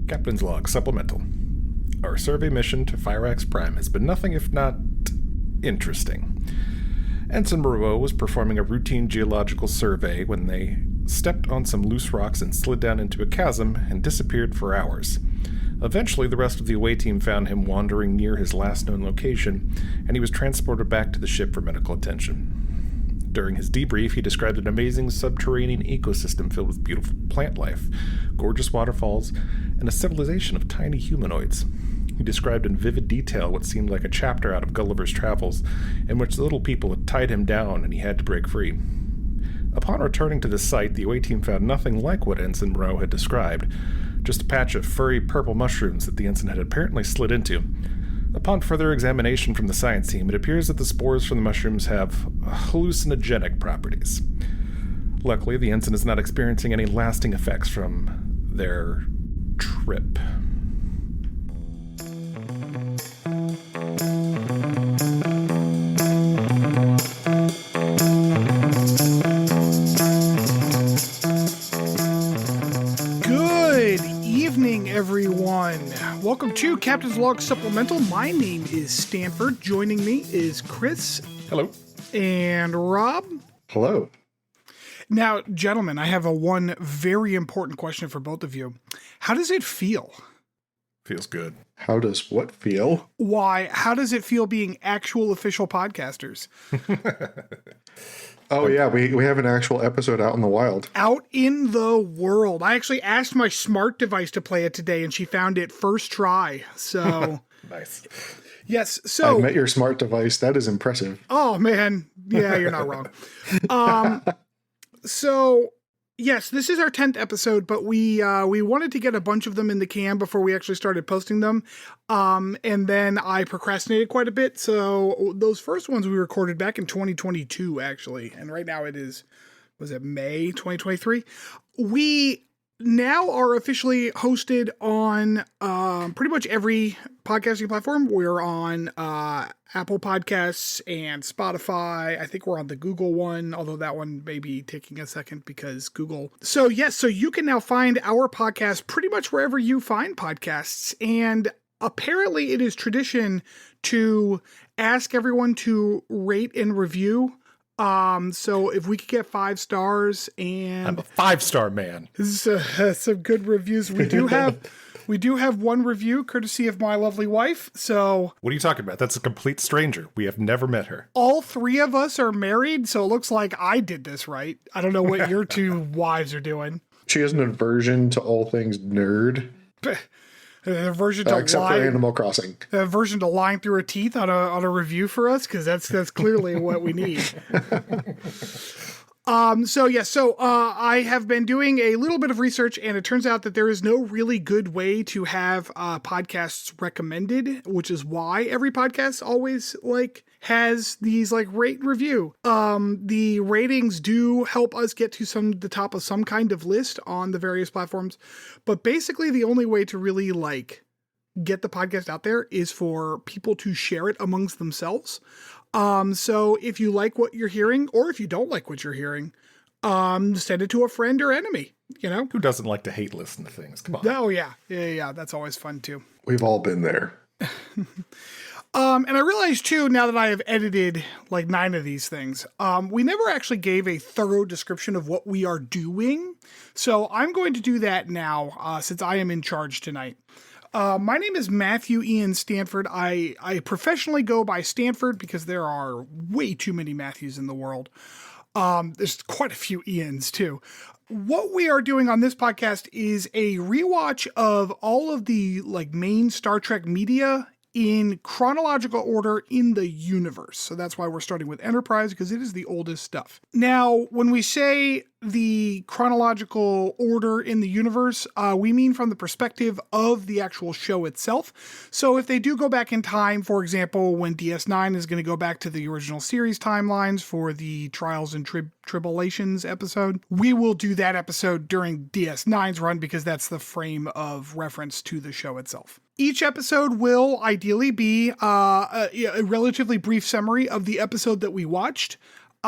Captain's Log Supplemental. Our survey mission to Fyrax Prime has been nothing if not interesting. Ensign Moreau was performing a routine geological survey when they stepped on some loose rocks and slid down into a chasm and disappeared for hours. Eventually, the rest of the away team found him wandering near his last known location, and he was transported back to the ship for medical attention. During his debrief, he described an amazing subterranean ecosystem filled with beautiful plant life, gorgeous waterfalls, and a civilization of tiny humanoids. He described in vivid detail what seemed like a chapter out of Gulliver's Travels, in which the little people had tied him down and he had to break free. Upon returning to the site, the away team found nothing like what Ensign Moreau had described, just a patch of furry purple mushrooms that the ensign had apparently slid into. Upon further examination from the science team, it appears that the spores from the mushrooms have hallucinogenic properties. Luckily, the ensign is not experiencing any lasting effects from their trip. Everyone, welcome to Captain's Log Supplemental. My name is Stanford. Joining me is Chris. Hello. And Rob. Hello. Now, gentlemen, I have one very important question for both of you. How does it feel? Feels good. How does what feel? Why? How does it feel being actual official podcasters? Oh, yeah, we have an actual episode out in the wild. Out in the world. I actually asked my smart device to play it today, and she found it first try. So nice. Yes. So I met your smart device. That is impressive. Oh, man. Yeah, you're not wrong. So yes, this is our 10th episode, but we wanted to get a bunch of them in the can before we actually started posting them. And then I procrastinated quite a bit. So those first ones we recorded back in 2022, actually. And right now it is, was it May 2023? We now are officially hosted on pretty much every podcasting platform. We're on Apple Podcasts and Spotify. I think we're on the Google one, although that one may be taking a second because Google. So yes, so you can now find our podcast pretty much wherever you find podcasts. And apparently it is tradition to ask everyone to rate and review. So if we could get 5 stars and I'm a 5-star man. This is some good reviews. We do have one review courtesy of my lovely wife. So what are you talking about? That's a complete stranger. We have never met her. All 3 of us are married, so it looks like I did this right. I don't know what your 2 wives are doing. She has an aversion to all things nerd. The aversion to except for Animal Crossing. The aversion to lying through her teeth on a review for us, because that's clearly what we need. So I have been doing a little bit of research, and it turns out that there is no really good way to have podcasts recommended, which is why every podcast always has these rate and review. The ratings do help us get to the top of some kind of list on the various platforms, but basically the only way to really get the podcast out there is for people to share it amongst themselves. So if you like what you're hearing, or if you don't like what you're hearing, send it to a friend or enemy, Who doesn't like to hate listen to things? Come on. Oh yeah. Yeah. That's always fun too. We've all been there. And I realized too, now that I have edited 9 of these things, we never actually gave a thorough description of what we are doing. So I'm going to do that now, since I am in charge tonight. My name is Matthew Ian Stanford. I professionally go by Stanford because there are way too many Matthews in the world. There's quite a few Ians too. What we are doing on this podcast is a rewatch of all of the main Star Trek media in chronological order in the universe. So that's why we're starting with Enterprise, because it is the oldest stuff. Now, when we say the chronological order in the universe, we mean from the perspective of the actual show itself. So if they do go back in time, for example, when DS9 is going to go back to the original series timelines for the Trials and Tribulations episode, we will do that episode during DS9's run because that's the frame of reference to the show itself. Each episode will ideally be a relatively brief summary of the episode that we watched.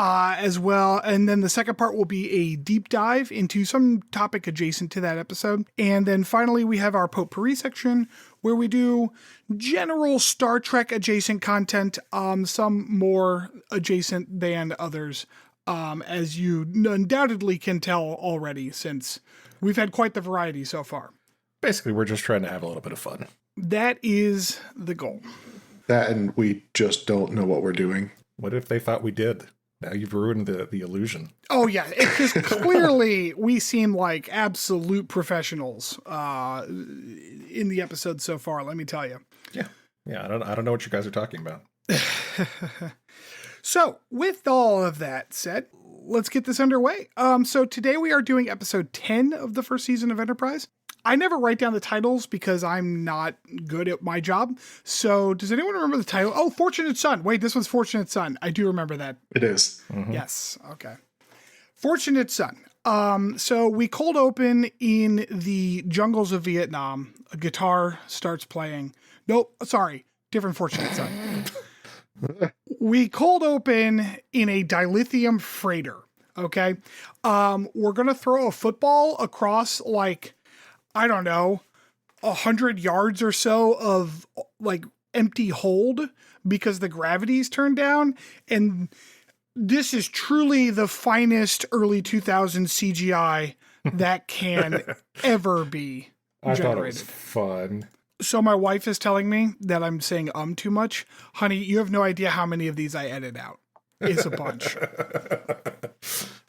as well. And then the second part will be a deep dive into some topic adjacent to that episode. And then finally, we have our Potpourri section where we do general Star Trek adjacent content, some more adjacent than others, as you undoubtedly can tell already, since we've had quite the variety so far. Basically, we're just trying to have a little bit of fun. That is the goal. That and we just don't know what we're doing. What if they thought we did? Now you've ruined the illusion. Oh, yeah. It's just clearly we seem like absolute professionals in the episode so far, let me tell you. Yeah. Yeah, I don't know what you guys are talking about. So, with all of that said, let's get this underway. So today we are doing episode 10 of the first season of Enterprise. I never write down the titles because I'm not good at my job. So does anyone remember the title? Oh, Fortunate Son. Wait, this one's Fortunate Son. I do remember that. It is. Mm-hmm. Yes. Okay. Fortunate Son. So we cold open in the jungles of Vietnam. A guitar starts playing. Nope. Sorry. Different Fortunate Son. We cold open in a dilithium freighter. Okay. We're going to throw a football across I don't know, 100 yards or so of empty hold because the gravity's turned down. And this is truly the finest early 2000s CGI that can ever be generated. I thought it was fun. So my wife is telling me that I'm saying too much. Honey, you have no idea how many of these I edit out. It's a bunch.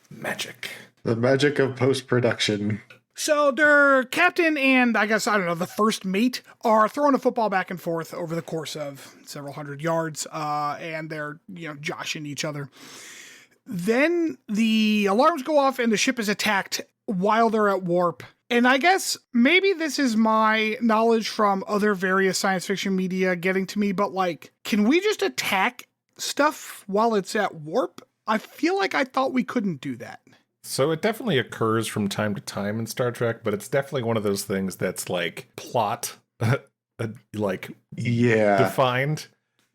Magic. The magic of post-production. So their captain and the first mate are throwing a football back and forth over the course of several hundred yards, and they're, joshing each other. Then the alarms go off and the ship is attacked while they're at warp. And I guess maybe this is my knowledge from other various science fiction media getting to me, but can we just attack stuff while it's at warp? I feel like I thought we couldn't do that. So it definitely occurs from time to time in Star Trek, but it's definitely one of those things that's plot, defined.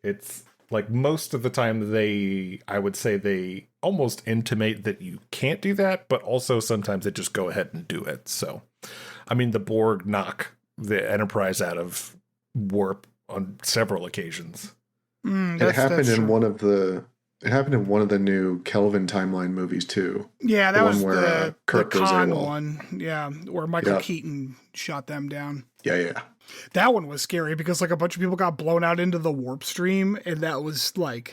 It's most of the time I would say they almost intimate that you can't do that, but also sometimes they just go ahead and do it. So, the Borg knock the Enterprise out of warp on several occasions. It happened in one of the... It happened in one of the new Kelvin timeline movies, too. Yeah, that was where, the Kirk goes Khan AWOL. one. Yeah, where Michael Keaton shot them down. Yeah. That one was scary because a bunch of people got blown out into the warp stream, and that was ugh.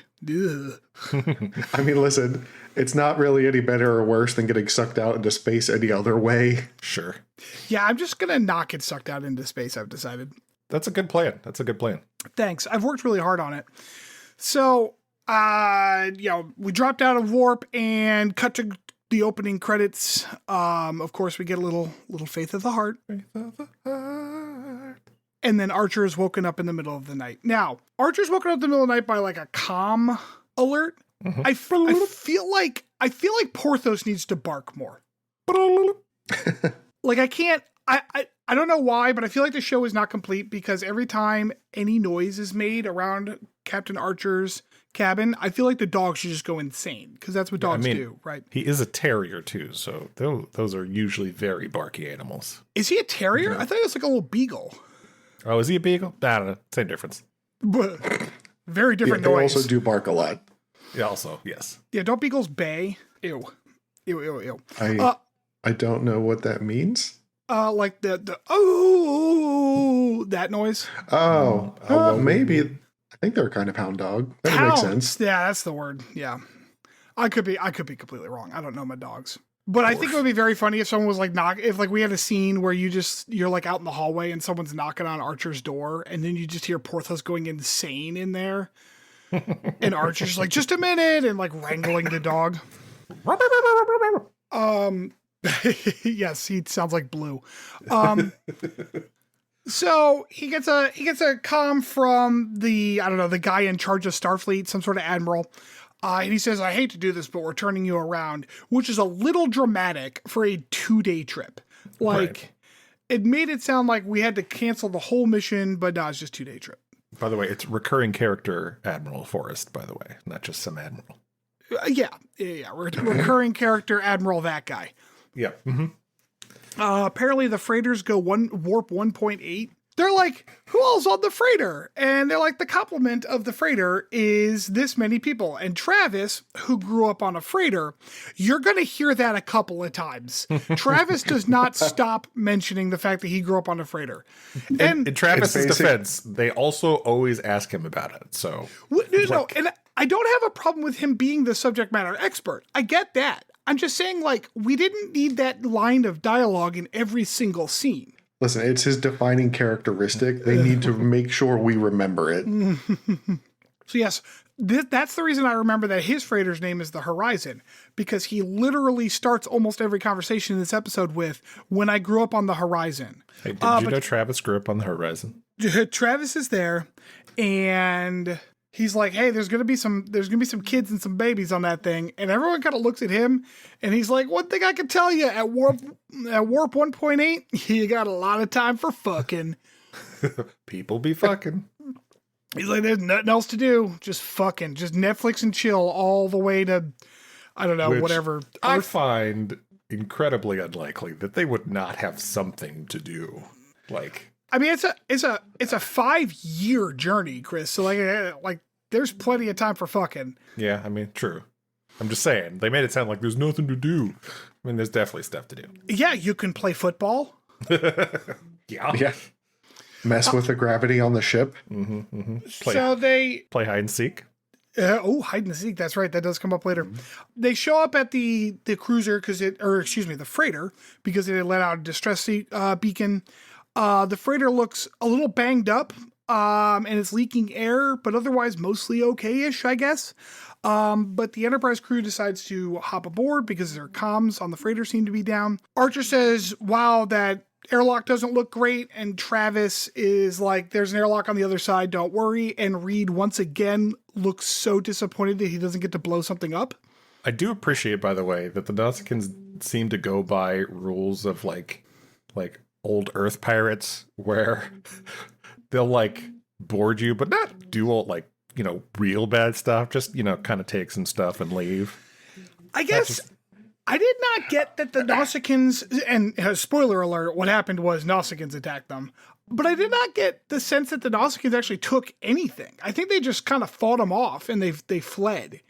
Listen, it's not really any better or worse than getting sucked out into space any other way. Sure. Yeah, I'm just going to not get sucked out into space, I've decided. That's a good plan. Thanks. I've worked really hard on it. So... we dropped out of warp and cut to the opening credits. Of course, we get a little Faith of the Heart. Faith of the Heart. And then Archer is woken up in the middle of the night. Now, Archer's woken up in the middle of the night by a comm alert. Mm-hmm. I feel like Porthos needs to bark more. I can't. I don't know why, but I feel like the show is not complete because every time any noise is made around Captain Archer's cabin, I feel like the dog should just go insane because that's what dogs do, right? He is a terrier too, so those are usually very barky animals. Is he a terrier? Yeah. I thought he was a little beagle. Oh, is he a beagle? I don't know. Same difference. But very different They noise. also do bark a lot. Yeah, also, yes. Yeah, don't beagles bay? Ew. Ew. I don't know what that means. The that noise. Oh, maybe. I think they're a kind of hound dog. That would make sense. Yeah, that's the word. Yeah. I could be completely wrong. I don't know my dogs. But I think it would be very funny if someone was if we had a scene where you're out in the hallway and someone's knocking on Archer's door and then you just hear Porthos going insane in there. And Archer's just a minute and wrangling the dog. Yes, he sounds like Blue. So he gets a comm from the guy in charge of Starfleet, some sort of admiral. And he says, I hate to do this, but we're turning you around, which is a little dramatic for a 2-day trip. Right. It made it sound like we had to cancel the whole mission, but no, it's just 2-day trip. By the way, it's recurring character Admiral Forrest, by the way, not just some admiral. Recurring character Admiral that guy. Yeah. Mm-hmm. Apparently the freighters go warp 1.8. They're like, who all's on the freighter? And they're like, the complement of the freighter is this many people. And Travis, who grew up on a freighter, you're going to hear that a couple of times. Travis does not stop mentioning the fact that he grew up on a freighter. And in Travis's defense, they also always ask him about it. So no, and I don't have a problem with him being the subject matter expert. I get that. I'm just saying, like, we didn't need that line of dialogue in every single scene. Listen, it's his defining characteristic. They need to make sure we remember it. So yes, that's the reason I remember that his freighter's name is the Horizon, because he literally starts almost every conversation in this episode with, when I grew up on the Horizon. Hey, did you know Travis grew up on the Horizon? Travis is there, and he's like, hey, there's gonna be some kids and some babies on that thing, and everyone kind of looks at him, and he's like, one thing I can tell you, at warp 1.8, you got a lot of time for fucking. People be fucking. He's like, there's nothing else to do, just fucking, just Netflix and chill all the way to, I don't know, whatever. I find incredibly unlikely that they would not have something to do, like. I mean, it's a 5-year journey, Chris. So like there's plenty of time for fucking. Yeah, I mean, true. I'm just saying, they made it sound like there's nothing to do. I mean, there's definitely stuff to do. Yeah, you can play football. Yeah. Mess with the gravity on the ship. Mm-hmm, mm-hmm. Play hide and seek. Hide and seek. That's right. That does come up later. Mm-hmm. They show up at the cruiser the freighter, because it had let out a distress beacon. The freighter looks a little banged up, and it's leaking air, but otherwise mostly okay-ish, I guess. But the Enterprise crew decides to hop aboard because their comms on the freighter seem to be down. Archer says, wow, that airlock doesn't look great, and Travis is like, there's an airlock on the other side, don't worry. And Reed, once again, looks so disappointed that he doesn't get to blow something up. I do appreciate, by the way, that the Nausicaans seem to go by rules of like old Earth pirates, where they'll like board you, but not do all like, real bad stuff. Just, kind of take some stuff and leave. I guess I did not get that the Nausicaans, and spoiler alert, what happened was Nausicaans attacked them. But I did not get the sense that the Nausicaans actually took anything. I think they just kind of fought them off and they fled.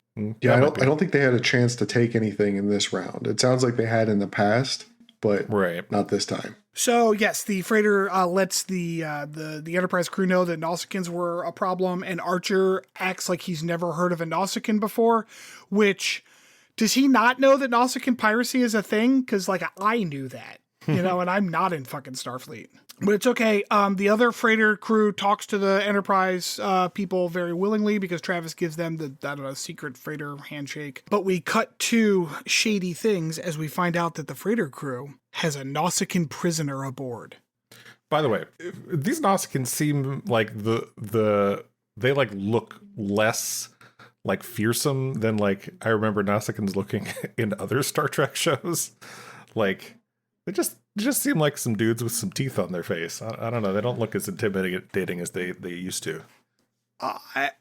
Yeah, I don't think they had a chance to take anything in this round. It sounds like they had in the past, but not this time. So yes, the freighter lets the Enterprise crew know that Nausicaans were a problem, and Archer acts like he's never heard of a Nausicaan before, which, does he not know that Nausicaan piracy is a thing? Because like I knew that, and I'm not in fucking Starfleet. But it's okay. The other freighter crew talks to the Enterprise people very willingly, because Travis gives them the, secret freighter handshake. But we cut to shady things as we find out that the freighter crew has a Nausicaan prisoner aboard. By the way, these Nausicaans seem like they like look less like fearsome than like I remember Nausicaans looking in other Star Trek shows. Like they just seem like some dudes with some teeth on their face. I don't know. They don't look as intimidating as they used to. I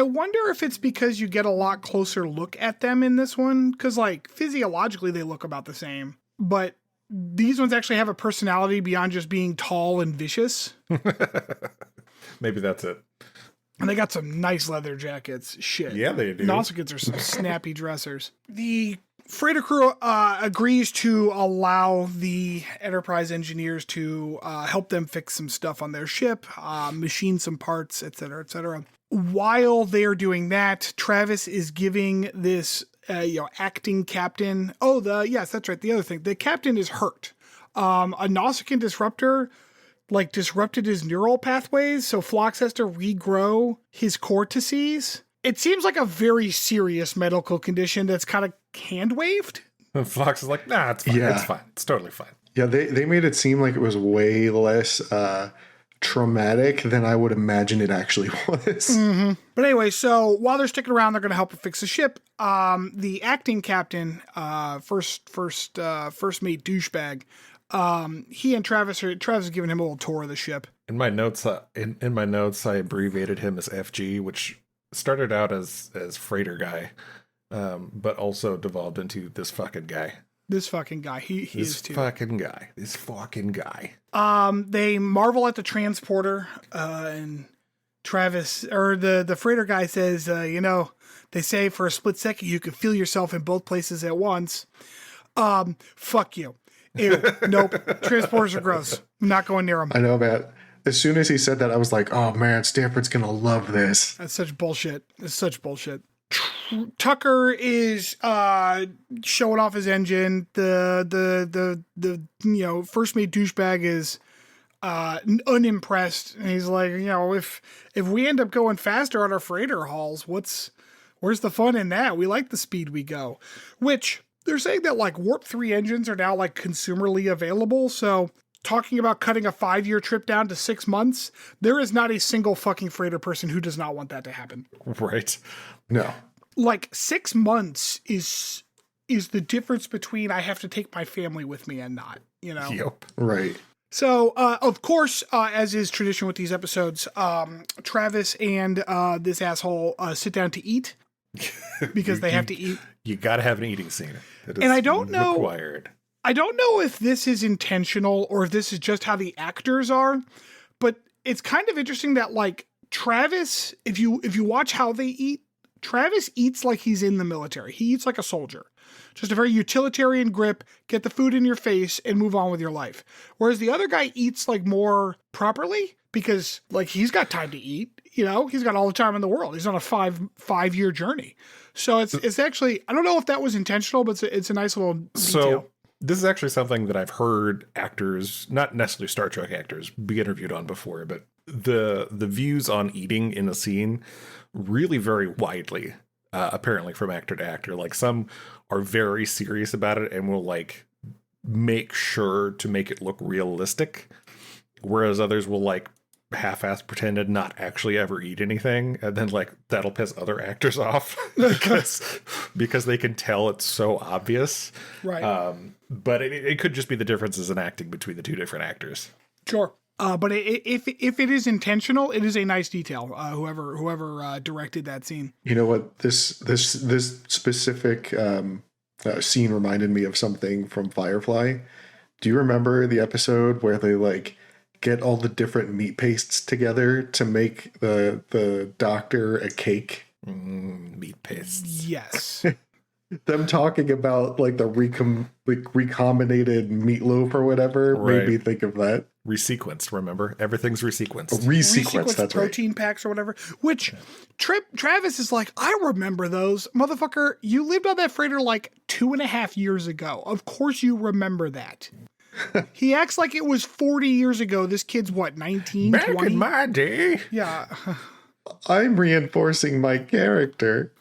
wonder if it's because you get a lot closer look at them in this one, because like physiologically they look about the same, but these ones actually have a personality beyond just being tall and vicious. Maybe that's it. And they got some nice leather jackets. Shit. Yeah, they do. Nausicaans are some snappy dressers. The freighter crew agrees to allow the Enterprise engineers to help them fix some stuff on their ship, machine some parts, etc., etc. While they're doing that, Travis is giving this acting captain. Yes, that's right. The other thing, the captain is hurt. A Nausicaan disruptor disrupted his neural pathways, so Phlox has to regrow his cortices. It seems like a very serious medical condition that's kind of hand-waved. And Phlox is like, nah, it's fine. Yeah. It's fine. It's totally fine. Yeah, they made it seem like it was way less traumatic than I would imagine it actually was. Mm-hmm. But anyway, so while they're sticking around, they're going to help fix the ship. The acting captain, first mate douchebag, he and Travis is giving him a little tour of the ship. In my notes, I abbreviated him as FG, which started out as freighter guy, but also devolved into this fucking guy. This fucking guy. He is too. This fucking guy. They marvel at the transporter, and Travis, or the freighter guy says, they say for a split second you can feel yourself in both places at once. Fuck you. Ew. Nope. Transporters are gross. I'm not going near them. I know, man. As soon as he said that, I was like, oh man, Stanford's gonna love this. That's such bullshit. It's such bullshit. Tucker is showing off his engine. The first mate douchebag is unimpressed, and he's like, if we end up going faster on our freighter hauls, where's the fun in that? We like the speed we go. Which they're saying that like Warp 3 engines are now like consumerly available, so talking about cutting a 5-year trip down to 6 months, there is not a single fucking freighter person who does not want that to happen. Right. No. Like 6 months is the difference between I have to take my family with me and not, Yep. Right. So, of course, as is tradition with these episodes, Travis and this asshole sit down to eat because they have to eat. You got to have an eating scene. And I don't know. Required. I don't know if this is intentional or if this is just how the actors are, but it's kind of interesting that like Travis, if you watch how they eat, Travis eats like he's in the military. He eats like a soldier. Just a very utilitarian grip, get the food in your face and move on with your life. Whereas the other guy eats like more properly because like he's got time to eat, he's got all the time in the world. He's on a five-year journey. So it's actually, I don't know if that was intentional, but it's a nice little detail. So this is actually something that I've heard actors, not necessarily Star Trek actors, be interviewed on before, but the views on eating in a scene really vary widely, apparently from actor to actor. Like some are very serious about it and will like make sure to make it look realistic, whereas others will like half-ass pretend to not actually ever eat anything, and then like that'll piss other actors off because they can tell it's so obvious. Right. But it could just be the differences in acting between the two different actors. Sure. But if it is intentional, it is a nice detail. Whoever directed that scene. You know what? This specific scene reminded me of something from Firefly. Do you remember the episode where they like get all the different meat pastes together to make the doctor a cake? Meat pastes. Yes. Them talking about like the recombinated meatloaf or whatever made me think of that. Resequenced, remember? Everything's resequenced. Resequenced, that's protein packs or whatever. Which Travis is like, I remember those. Motherfucker, you lived on that freighter like 2.5 years ago. Of course you remember that. He acts like it was 40 years ago. This kid's what, 19, Back 20? in my day. Yeah. I'm reinforcing my character.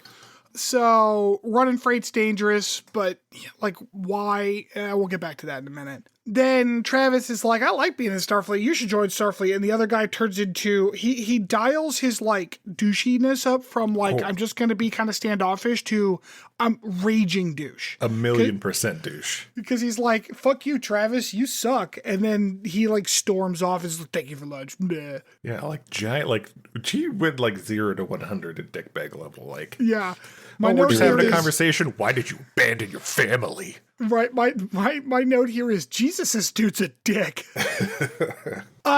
So running freight's dangerous, but like why? We'll get back to that in a minute. Then Travis is like, I like being in Starfleet. You should join Starfleet. And the other guy turns into, he dials his like douchiness up from like, I'm just going to be kind of standoffish to I'm raging douche. 1,000,000% douche. Because he's like, fuck you, Travis, you suck. And then he like storms off and is like, thank you for lunch. Bleh. Yeah, like giant, like she went like 0 to 100 at dickbag level. Like, yeah. We're just having a conversation. Why did you abandon your family? Right, my note here is Jesus, this dude's a dick.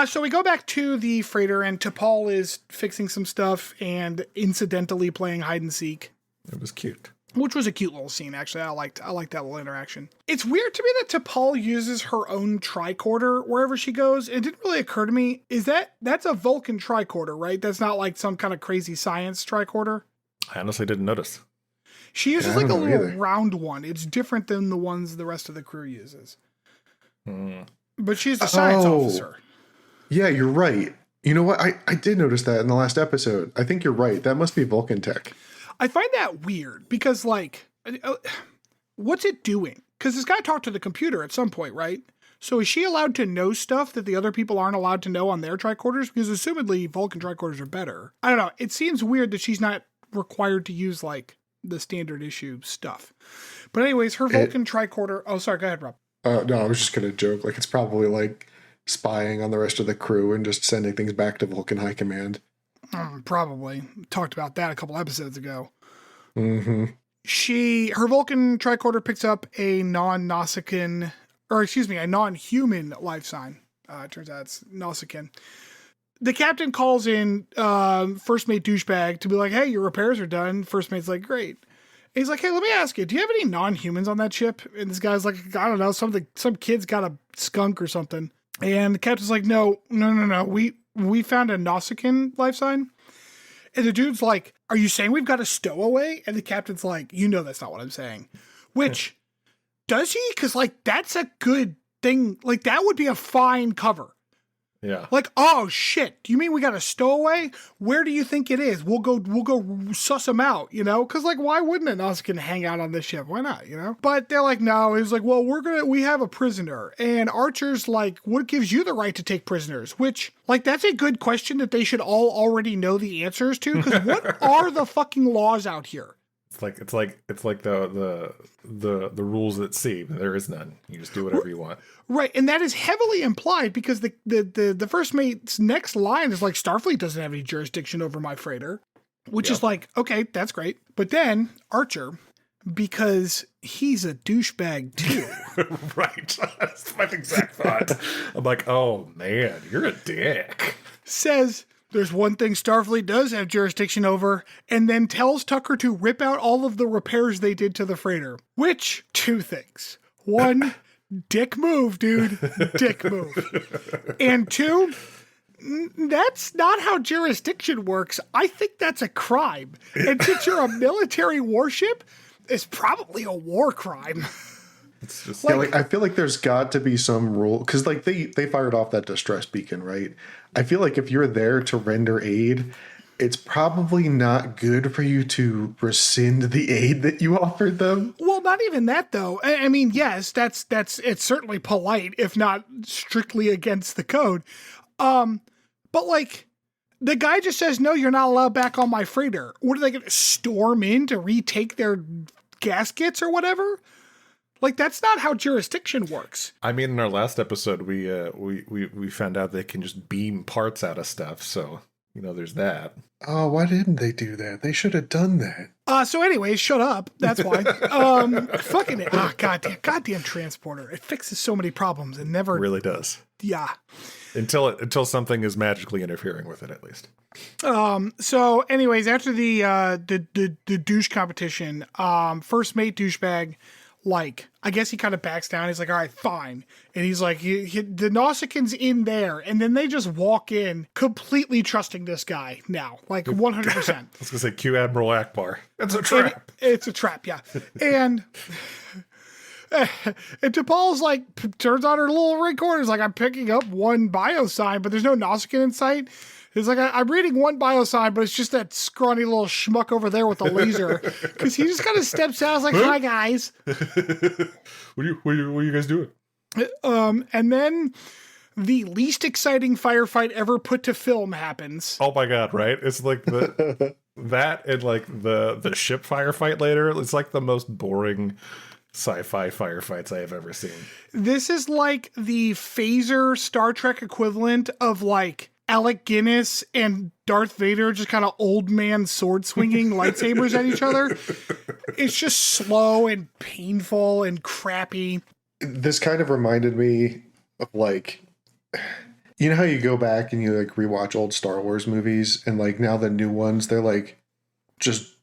So we go back to the freighter, and T'Pol is fixing some stuff and incidentally playing hide and seek. It was cute. Which was a cute little scene, actually. I liked that little interaction. It's weird to me that T'Pol uses her own tricorder wherever she goes. It didn't really occur to me. That's a Vulcan tricorder, right? That's not like some kind of crazy science tricorder. I honestly didn't notice. She uses like a little round one. It's different than the ones the rest of the crew uses. But she's the science officer. Yeah, you're right. You know what? I did notice that in the last episode. I think you're right. That must be Vulcan tech. I find that weird because, like, what's it doing? Because it's got to talk to the computer at some point, right? So is she allowed to know stuff that the other people aren't allowed to know on their tricorders? Because assumedly Vulcan tricorders are better. I don't know. It seems weird that she's not required to use, like, the standard issue stuff. But anyways, her Vulcan tricorder... Oh, sorry, go ahead, Rob. No, I was just going to joke. Like, it's probably like spying on the rest of the crew and just sending things back to Vulcan High Command. Probably. Talked about that a couple episodes ago. Mm-hmm. her Vulcan tricorder picks up a non-Nausicaan, or excuse me, a non-human life sign. Turns out it's Nausicaan. The captain calls in first mate douchebag to be like, hey, your repairs are done. First mate's like, great. And he's like, hey, let me ask you, do you have any non-humans on that ship? And this guy's like, I don't know, some kid's got a skunk or something. And the captain's like, no. We found a Nausicaan life sign. And the dude's like, are you saying we've got a stowaway? And the captain's like, you know that's not what I'm saying. Which, does he? Because, like, that's a good thing. Like, that would be a fine cover. Yeah. Like, oh, shit. Do you mean we got a stowaway? Where do you think it is? We'll go suss them out, you know? Because, like, why wouldn't a Nausicaan hang out on this ship? Why not, you know? But they're like, no. He's like, well, we have a prisoner. And Archer's like, what gives you the right to take prisoners? Which, like, that's a good question that they should all already know the answers to. Because what are the fucking laws out here? It's like the rules at sea. There is none. You just do whatever you want. Right, and that is heavily implied because the first mate's next line is like, Starfleet doesn't have any jurisdiction over my freighter, which is like, okay, that's great. But then Archer, because he's a douchebag too. Right, that's my exact thought. I'm like, oh man, you're a dick. Says, there's one thing Starfleet does have jurisdiction over, and then tells Tucker to rip out all of the repairs they did to the freighter. Which, two things. One, dick move, dude. Dick move. And two, that's not how jurisdiction works. I think that's a crime. And since you're a military warship, it's probably a war crime. It's just like I feel like there's got to be some rule because like they fired off that distress beacon, right? I feel like if you're there to render aid, it's probably not good for you to rescind the aid that you offered them. Well, not even that though. I mean, yes, that's it's certainly polite, if not strictly against the code. But like the guy just says, no, you're not allowed back on my freighter. What are they going to storm in to retake their gaskets or whatever? Like, that's not how jurisdiction works. I mean, in our last episode, we found out they can just beam parts out of stuff. So, you know, there's that. Oh, why didn't they do that? They should have done that. So anyways, shut up. That's why. Fucking goddamn transporter. It fixes so many problems and never It really does. Yeah. Until something is magically interfering with it, at least. So anyways, after the douche competition, first mate douchebag, like, I guess he kind of backs down. He's like, all right, fine. And he's like, the Nausicaan's in there. And then they just walk in completely trusting this guy now, like 100%. I was going to say Q Admiral Akbar. It's a trap. It's a trap, yeah. And T'Pol's like, turns on her little recorder. It's like, I'm picking up one biosign, but there's no Nausicaan in sight. It's like, I'm reading one biosign, but it's just that scrawny little schmuck over there with the laser. Because he just kind of steps out. I was like, hi, guys. What are you guys doing? And then the least exciting firefight ever put to film happens. Oh my god, right? It's like that and like the ship firefight later. It's like the most boring sci-fi firefights I have ever seen. This is like the phaser Star Trek equivalent of like Alec Guinness and Darth Vader just kind of old man sword swinging lightsabers at each other. It's just slow and painful and crappy. This kind of reminded me of like, you know how you go back and you like rewatch old Star Wars movies and like now the new ones, they're like just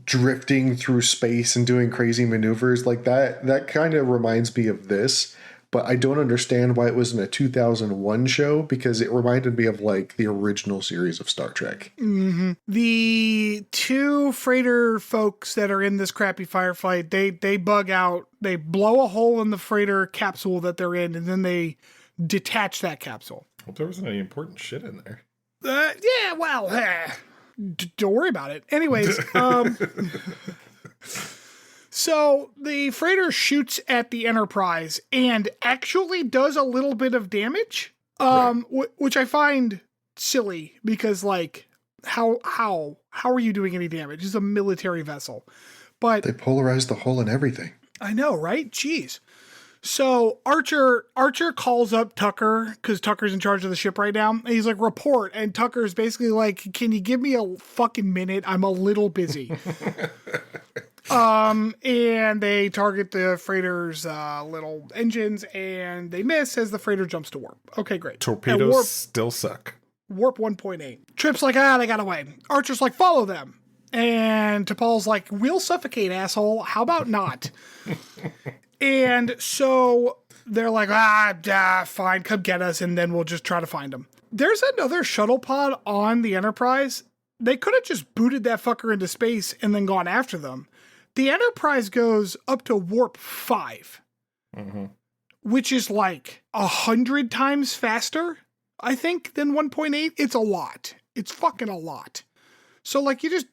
drifting through space and doing crazy maneuvers like that. That kind of reminds me of this. But I don't understand why it was in a 2001 show because it reminded me of like the original series of Star Trek. Mm-hmm. The two freighter folks that are in this crappy firefight, they bug out. They blow a hole in the freighter capsule that they're in, and then they detach that capsule. Hope there wasn't any important shit in there. Yeah, well, don't worry about it. Anyways, so the freighter shoots at the Enterprise and actually does a little bit of damage, right. Which I find silly because, like, how are you doing any damage? It's a military vessel, but they polarized the hull and everything. I know, right? Jeez. So Archer calls up Tucker because Tucker's in charge of the ship right now. And he's like, report. And Tucker's basically like, can you give me a fucking minute? I'm a little busy. And they target the freighter's little engines, and they miss as the freighter jumps to warp. Okay, great. Torpedoes still suck. Warp 1.8. Trip's like, they got away. Archer's like, follow them. And T'Pol's like, we'll suffocate, asshole. How about not? And so they're like, fine, come get us, and then we'll just try to find them. There's another shuttle pod on the Enterprise. They could have just booted that fucker into space and then gone after them. The Enterprise goes up to warp 5, which is like 100 times faster, I think, than 1.8. It's a lot. It's fucking a lot. So, like, you just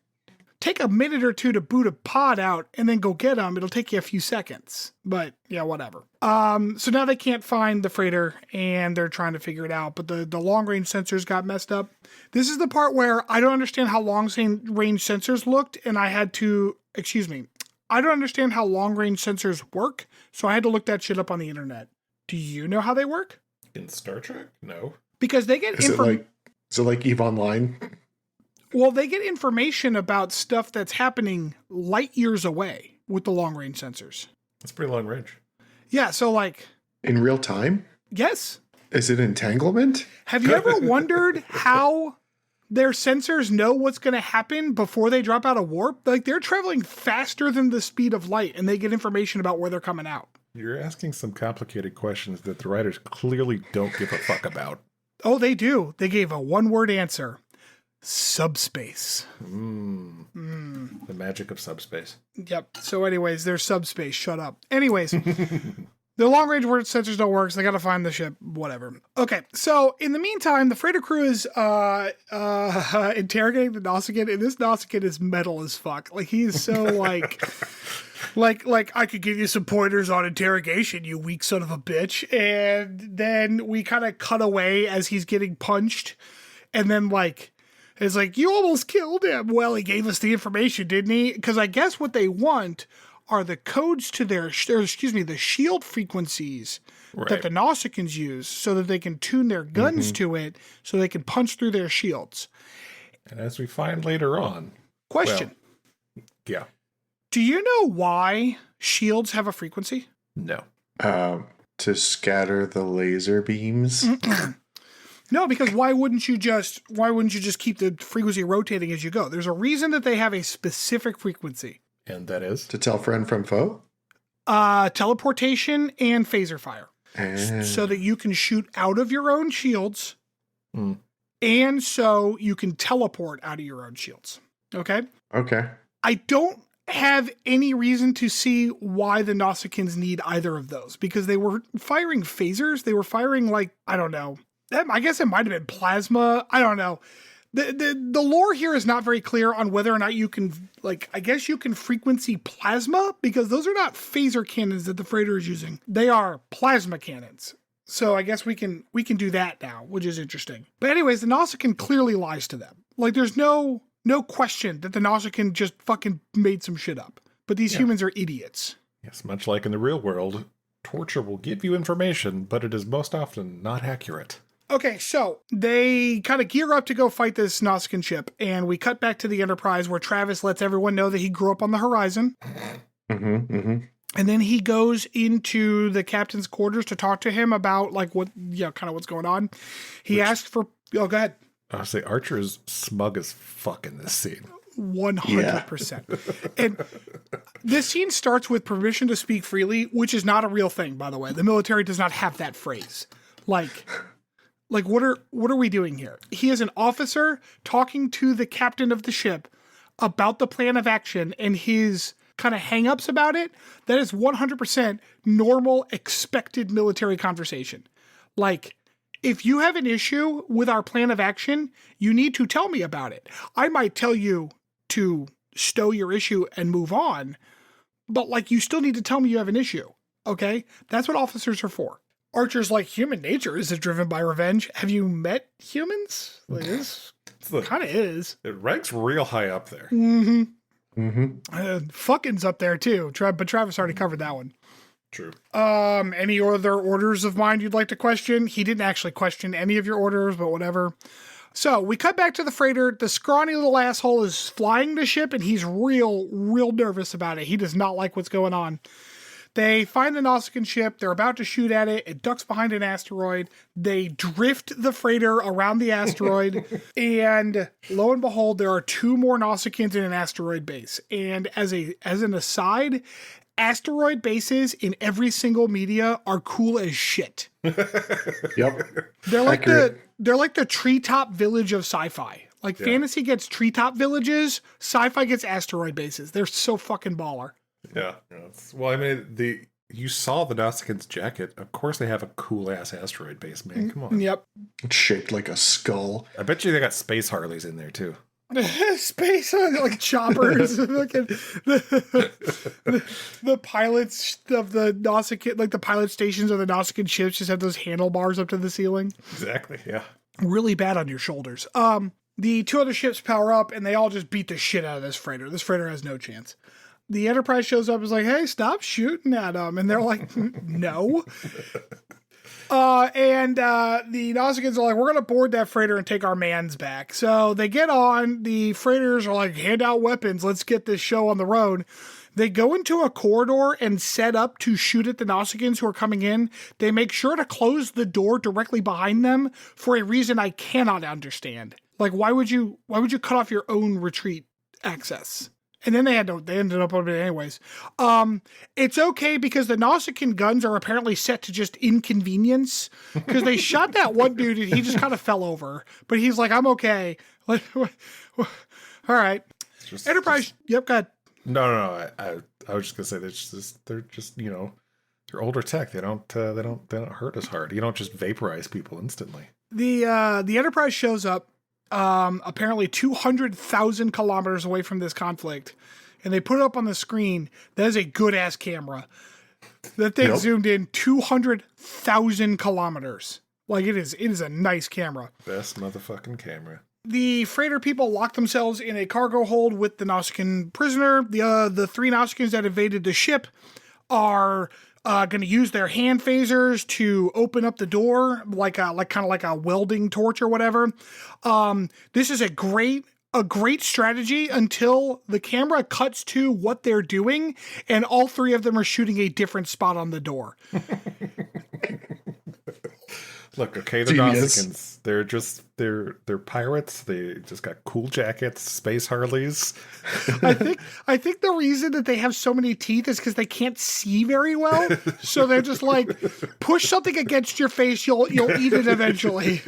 take a minute or two to boot a pod out and then go get them. It'll take you a few seconds. But, yeah, whatever. So now they can't find the freighter, and they're trying to figure it out. But the long-range sensors got messed up. This is the part where I don't understand how long-range sensors looked, and I had to... I don't understand how long-range sensors work, so I had to look that shit up on the internet. Do you know how they work? In Star Trek? No. Because they get Is it like EVE Online? Well, they get information about stuff that's happening light years away with the long-range sensors. That's pretty long range. Yeah, so like... In real time? Yes. Is it entanglement? Have you ever wondered how their sensors know what's going to happen before they drop out of warp? Like, they're traveling faster than the speed of light, and they get information about where they're coming out. You're asking some complicated questions that the writers clearly don't give a fuck about. Oh, they do. They gave a one-word answer. Subspace. The magic of subspace. Yep. So anyways, there's subspace. Shut up. Anyways, the long-range word sensors don't work, so they got to find the ship. Whatever. Okay. So in the meantime, the freighter crew is interrogating the Nausicaan, and this Nausicaan is metal as fuck. Like, he is so like... Like I could give you some pointers on interrogation, you weak son of a bitch. And then we kind of cut away as he's getting punched. And then like, it's like, you almost killed him. Well, he gave us the information, didn't he? Because I guess what they want are the codes to the shield frequencies that the Nausicaans use so that they can tune their guns to it so they can punch through their shields. And as we find later on. Question. Well, yeah. Do you know why shields have a frequency? No. To scatter the laser beams? No, because why wouldn't you just keep the frequency rotating as you go? There's a reason that they have a specific frequency. And that is? To tell friend from foe? Teleportation and phaser fire. So that you can shoot out of your own shields. And so you can teleport out of your own shields. Okay? Okay. I don't have any reason to see why the Nausicaans need either of those, because they were firing phasers. They were firing, like, I don't know. I guess it might have been plasma. I don't know. The lore here is not very clear on whether or not you can, like, I guess you can frequency plasma, because those are not phaser cannons that the freighter is using. They are plasma cannons. So I guess we can do that now, which is interesting. But anyways, the Nausicaan clearly lies to them. Like, there's no question that the Nausicaan just fucking made some shit up. But these humans are idiots. Yes, much like in the real world, torture will give you information, but it is most often not accurate. Okay, so they kind of gear up to go fight this Nausicaan ship, and we cut back to the Enterprise where Travis lets everyone know that he grew up on the horizon. And then he goes into the captain's quarters to talk to him about, like, what, kind of what's going on. He asked for... Oh, go ahead. I say Archer is smug as fuck in this scene. 100%. And this scene starts with permission to speak freely, which is not a real thing, by the way. The military does not have that phrase. Like what are we doing here? He is an officer talking to the captain of the ship about the plan of action and his kind of hang-ups about it. That is 100% normal, expected military conversation. Like, if you have an issue with our plan of action, you need to tell me about it. I might tell you to stow your issue and move on, but, like, you still need to tell me you have an issue, okay? That's what officers are for. Archer's like, human nature isn't driven by revenge. Have you met humans? Like, this kind of is. It ranks real high up there. Fucking's up there, too, but Travis already covered that one. True. Any other orders of mine you'd like to question? He didn't actually question any of your orders, but whatever. So we cut back to the freighter. The scrawny little asshole is flying the ship, and he's real nervous about it. He does not like what's going on. They find the Nausicaan ship. They're about to shoot at it. It ducks behind an asteroid. They drift the freighter around the asteroid. And lo and behold, there are 2 more Nausicaans in an asteroid base. And as an aside, asteroid bases in every single media are cool as shit. Yep. They're like the treetop village of sci-fi. Like fantasy gets treetop villages, sci-fi gets asteroid bases. They're so fucking baller. Yeah. Well, I mean, you saw the Nausicaan's jacket. Of course they have a cool-ass asteroid base, man. Come on. Yep. It's shaped like a skull. I bet you they got space Harleys in there, too. Space, like choppers. the pilots of the Nausicaan, like the pilot stations of the Nausicaan ships just have those handlebars up to the ceiling. Exactly, yeah. Really bad on your shoulders. The 2 other ships power up, and they all just beat the shit out of this freighter. This freighter has no chance. The Enterprise shows up and is like, hey, stop shooting at them. And they're like, no. The Nausicaans are like, we're going to board that freighter and take our mans back. So they get on. The freighters are like, hand out weapons. Let's get this show on the road. They go into a corridor and set up to shoot at the Nausicaans who are coming in. They make sure to close the door directly behind them for a reason I cannot understand. Like, why would you cut off your own retreat access? And then they ended up on it anyways. It's okay because the Nausicaan guns are apparently set to just inconvenience because they shot that one dude and he just kind of fell over. But he's like, I'm okay. All right. Enterprise. Yep, go ahead. No. I was just gonna say they're just they're older tech. They don't hurt as hard. You don't just vaporize people instantly. The Enterprise shows up. Apparently 200,000 kilometers away from this conflict, and they put it up on the screen. That is a good ass camera. That thing zoomed in 200,000 kilometers. Like it is a nice camera. Best motherfucking camera. The freighter people lock themselves in a cargo hold with the Nausicaan prisoner. The 3 Nausicaans that invaded the ship are going to use their hand phasers to open up the door, like a welding torch or whatever. This is a great strategy until the camera cuts to what they're doing, and all 3 of them are shooting a different spot on the door. Look, okay, the Nausicaans. They're pirates. They just got cool jackets, space Harleys. I think the reason that they have so many teeth is because they can't see very well. So they're just like, push something against your face, you'll eat it eventually.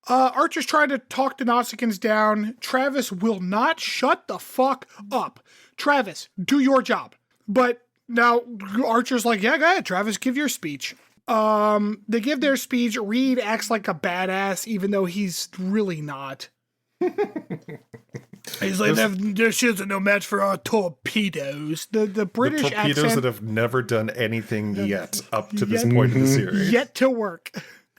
Archer's trying to talk the Nausicaans down. Travis will not shut the fuck up. Travis, do your job. But now Archer's like, yeah, go ahead, Travis, give your speech. They give their speech. Reed acts like a badass, even though he's really not. He's like, their ships are no match for our torpedoes. The British torpedoes accent that have never done anything yet up to this point in the series. Yet to work.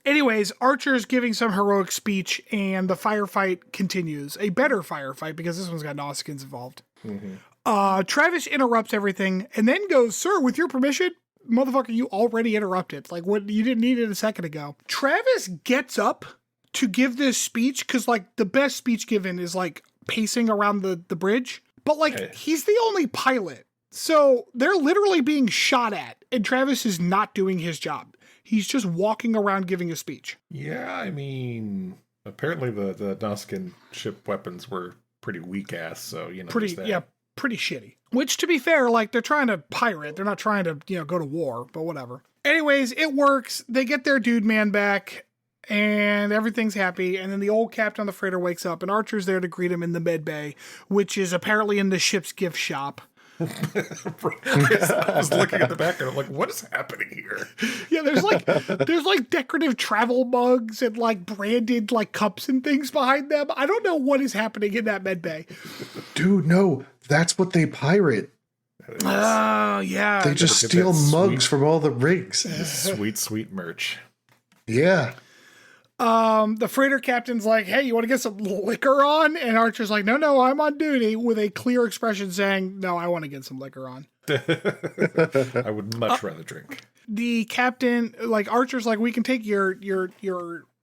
Anyways, Archer's giving some heroic speech, and the firefight continues. A better firefight, because this one's got Nausicaans involved. Mm-hmm. Travis interrupts everything, and then goes, sir, with your permission, motherfucker, you already interrupted. Like, what? You didn't need it a second ago. Travis gets up to give this speech, because, like, the best speech given is, like, pacing around the bridge. But, like, he's the only pilot. So they're literally being shot at, and Travis is not doing his job. He's just walking around giving a speech. Yeah, I mean, apparently the Nausicaan ship weapons were pretty weak ass, so, pretty shitty. Which, to be fair, like, they're trying to pirate. They're not trying to, go to war, but whatever. Anyways, it works. They get their dude man back, and everything's happy. And then the old captain on the freighter wakes up, and Archer's there to greet him in the med bay, which is apparently in the ship's gift shop. I was looking at the back and I'm like, what is happening here? Yeah, there's like decorative travel mugs and like branded like cups and things behind them. I don't know what is happening in that med bay. Dude, no, that's what they pirate. Oh, yeah. They just steal mugs from all the rigs. Sweet merch. Yeah. The freighter captain's like, hey, you want to get some liquor on? And Archer's like, no, I'm on duty, with a clear expression saying, no, I want to get some liquor on. I would much rather drink. The captain, like, Archer's like, we can take your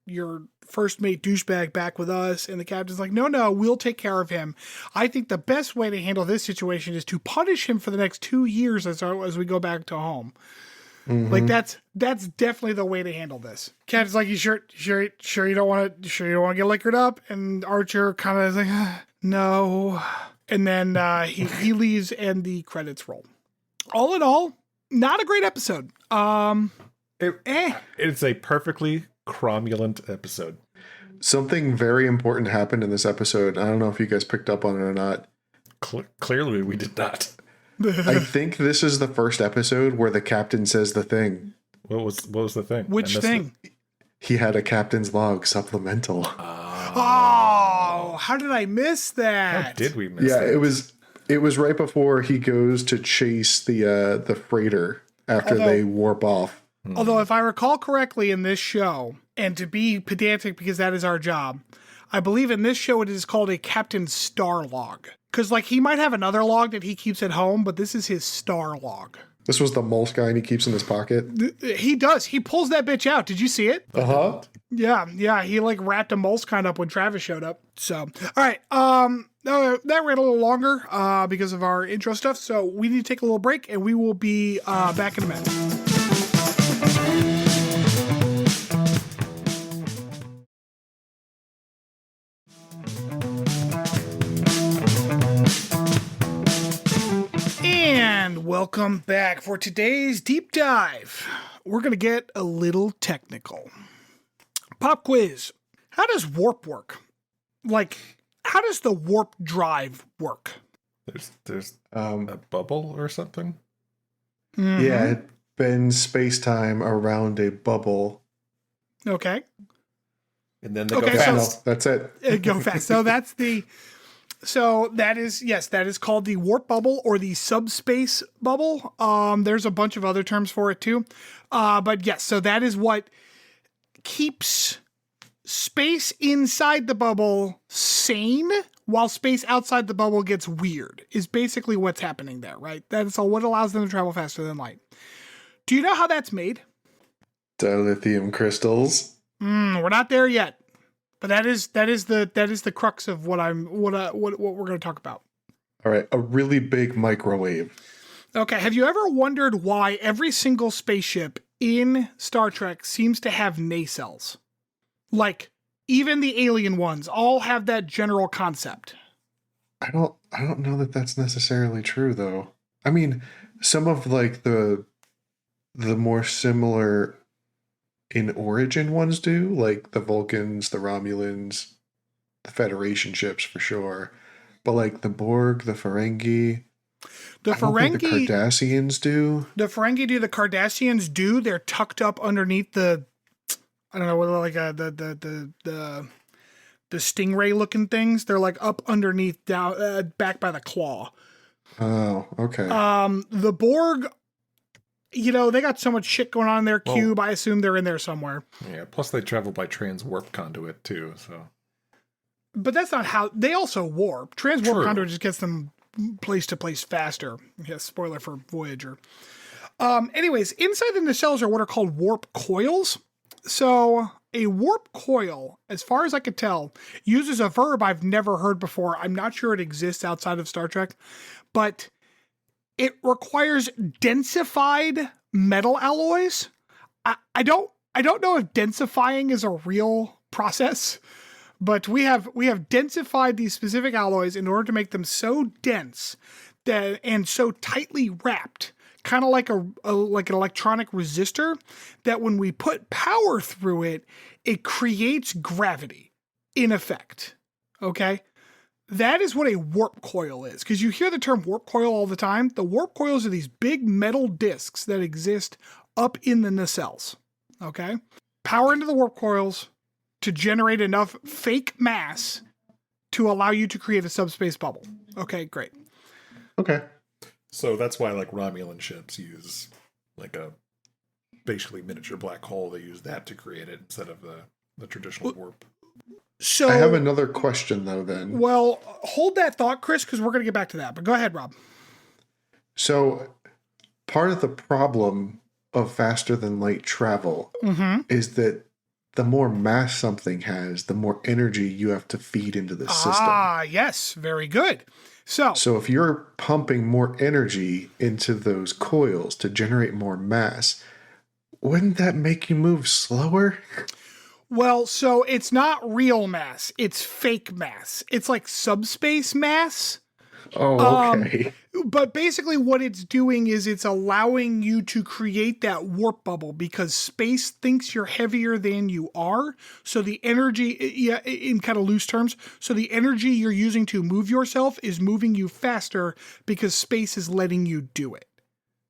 your first mate douchebag back with us. And the captain's like, no, we'll take care of him. I think the best way to handle this situation is to punish him for the next 2 years as we go back to home. Like that's definitely the way to handle this. Captain's like, you sure you don't want to get liquored up? And Archer kind of is like, no. And then he leaves and the credits roll. All in all, not a great episode. It's a perfectly cromulent episode. Something very important happened in this episode. I don't know if you guys picked up on it or not. Clearly, we did not. I think this is the first episode where the captain says the thing. What was the thing? Which thing? He had a captain's log supplemental. Oh, how did I miss that? How did we miss that? It was right before he goes to chase the freighter after they warp off. Although, if I recall correctly in this show, and to be pedantic because that is our job, I believe in this show it is called a Captain's Star Log. Because, like, he might have another log that he keeps at home, but this is his star log. This was the mulch guy and he keeps in his pocket? He does. He pulls that bitch out. Did you see it? Uh-huh. Yeah. He, like, wrapped a moleskine up when Travis showed up. So, all right. That ran a little longer because of our intro stuff. So, we need to take a little break, and we will be back in a minute. And welcome back for today's deep dive. We're going to get a little technical. Pop quiz. How does warp work? Like, how does the warp drive work? There's a bubble or something? Mm-hmm. Yeah, it bends space-time around a bubble. Okay. And then they go fast. No, that's it. Go fast. So that is called the warp bubble or the subspace bubble. There's a bunch of other terms for it too. But yes, so that is what keeps space inside the bubble sane while space outside the bubble gets weird, is basically what's happening there, right? That's all what allows them to travel faster than light. Do you know how that's made? Dilithium crystals. We're not there yet. But that is the crux of what we're going to talk about. All right, a really big microwave. Okay, have you ever wondered why every single spaceship in Star Trek seems to have nacelles? Like, even the alien ones all have that general concept. I don't know that that's necessarily true though. I mean, some of like the more similar in origin ones do, like the Vulcans, the Romulans, the Federation ships for sure. But like the Borg, the Ferengi, the Cardassians do. The Ferengi do. The Cardassians do. They're tucked up underneath the, I don't know, what like the stingray looking things. They're like up underneath, down back by the claw. Oh, okay. The Borg, you know, they got so much shit going on in their cube. I assume they're in there somewhere. Yeah. Plus, they travel by transwarp conduit too. So, but that's not how they also warp. Transwarp conduit just gets them place to place faster. Yeah, spoiler for Voyager. Anyways, inside the nacelles are what are called warp coils. So a warp coil, as far as I could tell, uses a verb I've never heard before. I'm not sure it exists outside of Star Trek, but it requires densified metal alloys. I don't know if densifying is a real process, but we have densified these specific alloys in order to make them so dense that and so tightly wrapped, kind of like like an electronic resistor, that when we put power through it, it creates gravity in effect. Okay? That is what a warp coil is, because you hear the term warp coil all the time. The warp coils are these big metal discs that exist up in the nacelles. Okay? Power into the warp coils to generate enough fake mass to allow you to create a subspace bubble. Okay, great. Okay. So that's why like Romulan ships use like a basically miniature black hole. They use that to create it instead of the traditional warp. So I have another question though then. Well, hold that thought, Chris, because we're going to get back to that. But go ahead, Rob. So part of the problem of faster than light travel is that the more mass something has, the more energy you have to feed into the system. Ah, yes, very good. So if you're pumping more energy into those coils to generate more mass, wouldn't that make you move slower? Well, so it's not real mass, it's fake mass. It's like subspace mass. Oh, okay. But basically what it's doing is it's allowing you to create that warp bubble because space thinks you're heavier than you are. So the energy, yeah, in kind of loose terms, so the energy you're using to move yourself is moving you faster because space is letting you do it.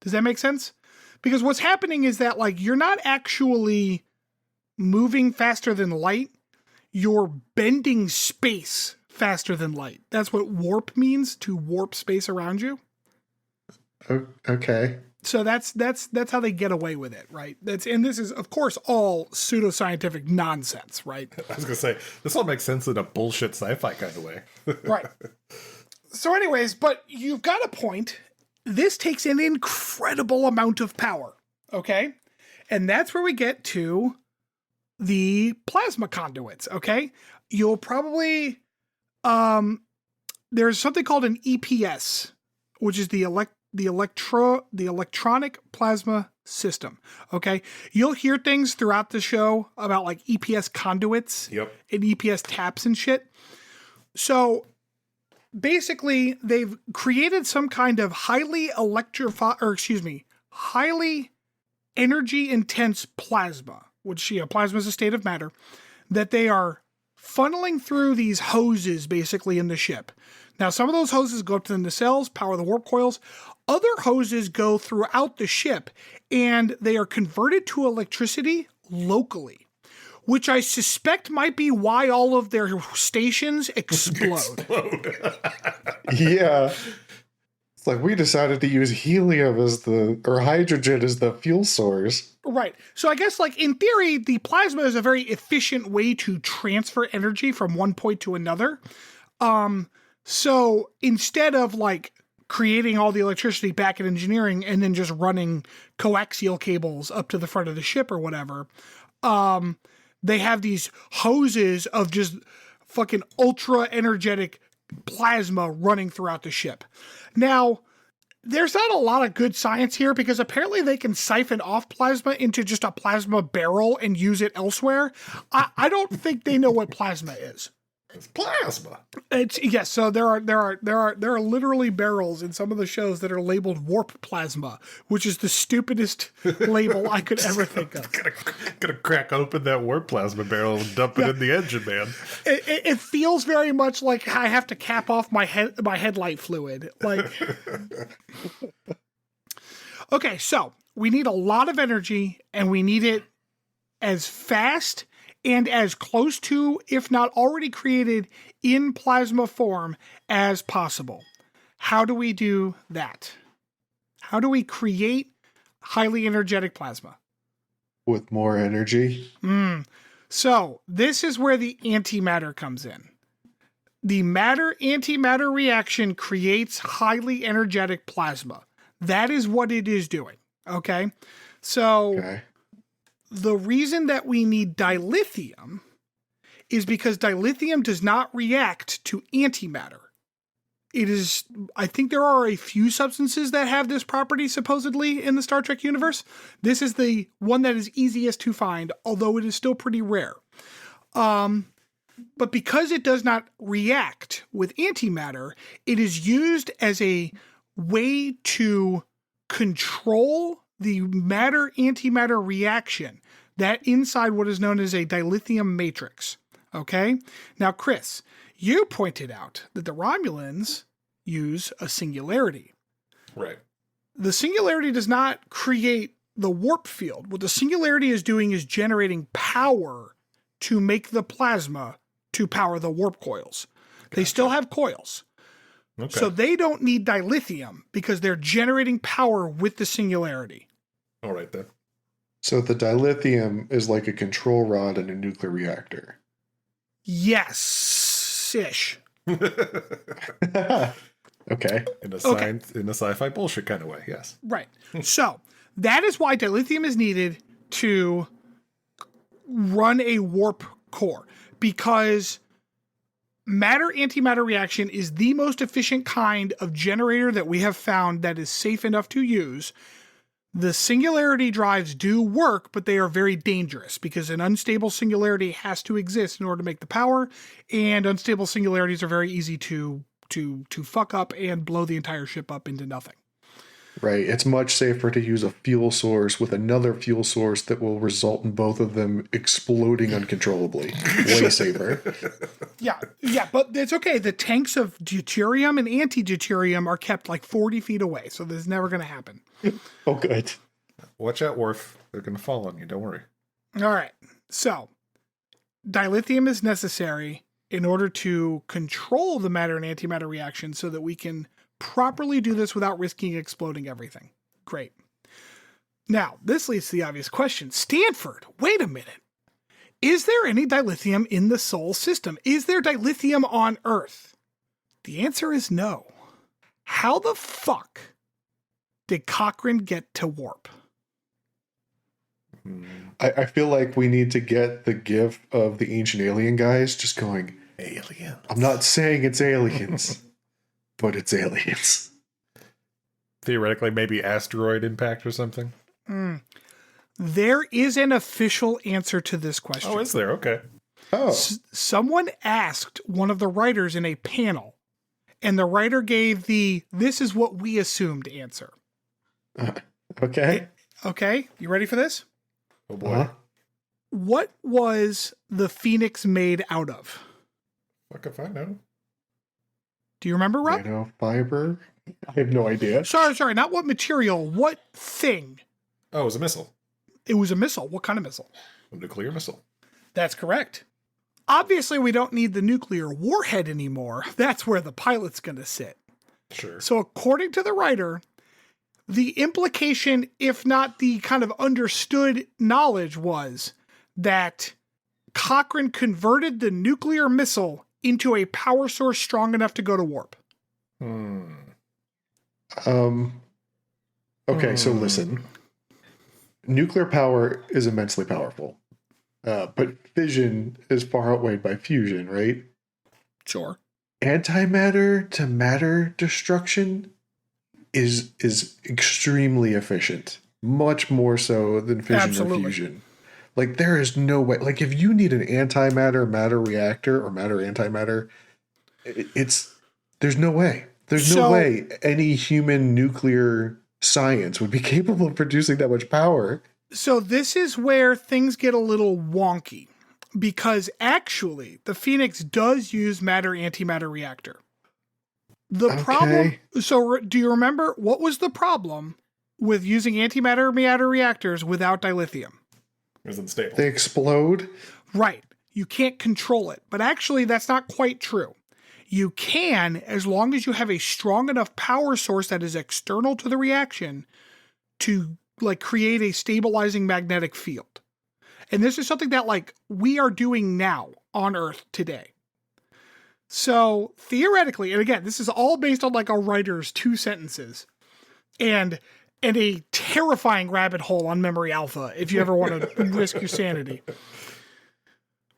Does that make sense? Because what's happening is that like you're not actually moving faster than light, you're bending space faster than light. That's what warp means, to warp space around you. Okay. So that's how they get away with it, right? And this is of course all pseudoscientific nonsense, right? I was gonna say this all makes sense in a bullshit sci-fi kind of way. Right. So anyways, but you've got a point. This takes an incredible amount of power, okay? And that's where we get to the plasma conduits, okay? You'll probably there's something called an EPS, which is the electronic plasma system. Okay. You'll hear things throughout the show about like EPS conduits Yep. and EPS taps and shit. So basically they've created some kind of highly energy intense plasma, which, plasma is a state of matter that they are funneling through these hoses basically in the ship. Now, some of those hoses go up to the nacelles, power the warp coils. Other hoses go throughout the ship and they are converted to electricity locally, which I suspect might be why all of their stations explode. Yeah. It's like we decided to use helium or hydrogen as the fuel source. Right. So I guess like in theory, the plasma is a very efficient way to transfer energy from one point to another. So instead of like creating all the electricity back in engineering and then just running coaxial cables up to the front of the ship or whatever, they have these hoses of just fucking ultra energetic plasma running throughout the ship. Now, there's not a lot of good science here because apparently they can siphon off plasma into just a plasma barrel and use it elsewhere. I don't think they know what plasma is. It's plasma. Yes, so there are literally barrels in some of the shows that are labeled warp plasma, which is the stupidest label I could ever think of. Gonna crack open that warp plasma barrel and dump it in the engine, man. It feels very much like I have to cap off my headlight fluid. Like, okay, so we need a lot of energy, and we need it as fast and as close to, if not already created in plasma form as possible. How do we do that? How do we create highly energetic plasma? With more energy? So this is where the antimatter comes in. The matter-antimatter reaction creates highly energetic plasma. That is what it is doing, okay? So... Okay. The reason that we need dilithium is because dilithium does not react to antimatter. I think there are a few substances that have this property supposedly in the Star Trek universe. This is the one that is easiest to find, although it is still pretty rare. But because it does not react with antimatter, it is used as a way to control the matter-antimatter reaction that inside what is known as a dilithium matrix. Okay? Now, Chris, you pointed out that the Romulans use a singularity. Right. The singularity does not create the warp field. What the singularity is doing is generating power to make the plasma to power the warp coils. Gotcha. They still have coils. Okay. So they don't need dilithium because they're generating power with the singularity. All right, then. So the dilithium is like a control rod in a nuclear reactor. Yes-ish. Okay. In a sci-fi bullshit kind of way, yes. Right. So that is why dilithium is needed to run a warp core, because matter-antimatter reaction is the most efficient kind of generator that we have found that is safe enough to use. The singularity drives do work, but they are very dangerous because an unstable singularity has to exist in order to make the power, and unstable singularities are very easy to fuck up and blow the entire ship up into nothing. Right. It's much safer to use a fuel source with another fuel source that will result in both of them exploding uncontrollably. Way safer. Yeah, but it's okay. The tanks of deuterium and anti-deuterium are kept like 40 feet away, so this is never going to happen. Oh, good. Watch out, Worf. They're going to fall on you. Don't worry. All right. So, dilithium is necessary in order to control the matter and antimatter reaction so that we can properly do this without risking exploding everything. Great. Now, this leads to the obvious question. Stanford, wait a minute. Is there any dilithium in the Sol system? Is there dilithium on Earth? The answer is no. How the fuck did Cochrane get to warp? I feel like we need to get the gif of the ancient alien guys just going, Aliens. I'm not saying it's aliens, but it's aliens. Theoretically, maybe asteroid impact or something? There is an official answer to this question. Oh, is there? Okay. Oh, Someone asked one of the writers in a panel, and the writer gave the "this is what we assumed" answer. okay. Okay, you ready for this? Oh boy. What was the Phoenix made out of? Fuck if I know. Do you remember, Rob? Nanofiber? I have no idea. Sorry, not what material, what thing? Oh, it was a missile. It was a missile. What kind of missile? A nuclear missile. That's correct. Obviously, we don't need the nuclear warhead anymore. That's where the pilot's going to sit. Sure. So according to the writer, the implication, if not the kind of understood knowledge, was that Cochrane converted the nuclear missile into a power source strong enough to go to warp. Okay, so listen. Nuclear power is immensely powerful. But fission is far outweighed by fusion, right? Sure. Antimatter to matter destruction is extremely efficient. Much more so than fission Absolutely. or fusion. Like, there is no way. Like, if you need an antimatter matter reactor or matter antimatter, there's no way. There's no way any human nuclear science would be capable of producing that much power. So this is where things get a little wonky, because actually the Phoenix does use matter-antimatter reactor. The problem... So do you remember what was the problem with using antimatter-matter reactors without dilithium? It was unstable. They explode? Right. You can't control it. But actually, that's not quite true. You can, as long as you have a strong enough power source that is external to the reaction to create a stabilizing magnetic field. And this is something that we are doing now on Earth today. So theoretically, and again, this is all based on a writer's 2 sentences and a terrifying rabbit hole on Memory Alpha if you ever want to risk your sanity.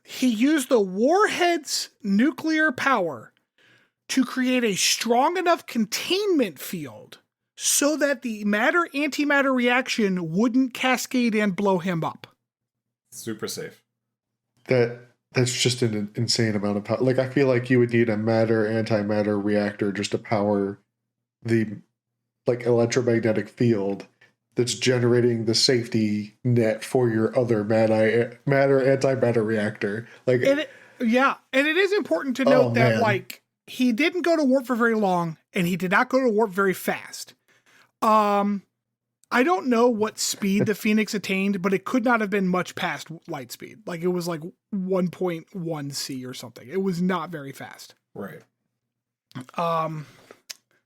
He used the warhead's nuclear power to create a strong enough containment field so that the matter-antimatter reaction wouldn't cascade and blow him up. Super safe. That's just an insane amount of power. I feel like you would need a matter-antimatter reactor just to power the electromagnetic field that's generating the safety net for your other matter-antimatter reactor. And it is important to note that he didn't go to warp for very long, and he did not go to warp very fast. I don't know what speed the Phoenix attained, but it could not have been much past light speed. It was 1.1 C or something. It was not very fast. Right.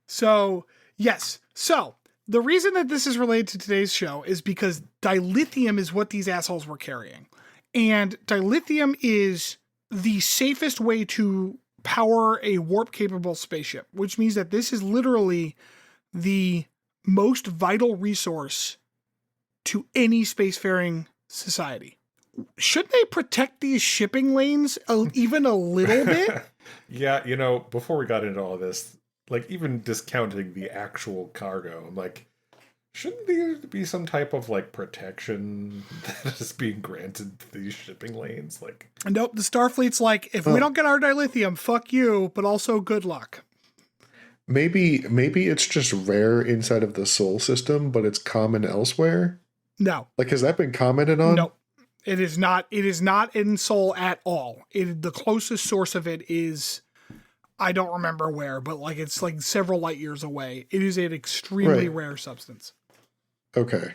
So, yes. So, the reason that this is related to today's show is because dilithium is what these assholes were carrying. And dilithium is the safest way to power a warp-capable spaceship, which means that this is literally the most vital resource to any spacefaring society. shouldn't they protect these shipping lanes even a little bit? Yeah, before we got into all this, like even discounting the actual cargo, I'm like, shouldn't there be some type of like protection that is being granted to these shipping lanes? Like, Nope, the Starfleet's like, if we don't get our dilithium, fuck you, but also good luck. Maybe it's just rare inside of the Sol system, but it's common elsewhere. No. Like, has that been commented on? Nope. It is not. It is not in Sol at all. The closest source of it is, I don't remember where, but like it's like several light years away. It is an extremely rare substance. Okay.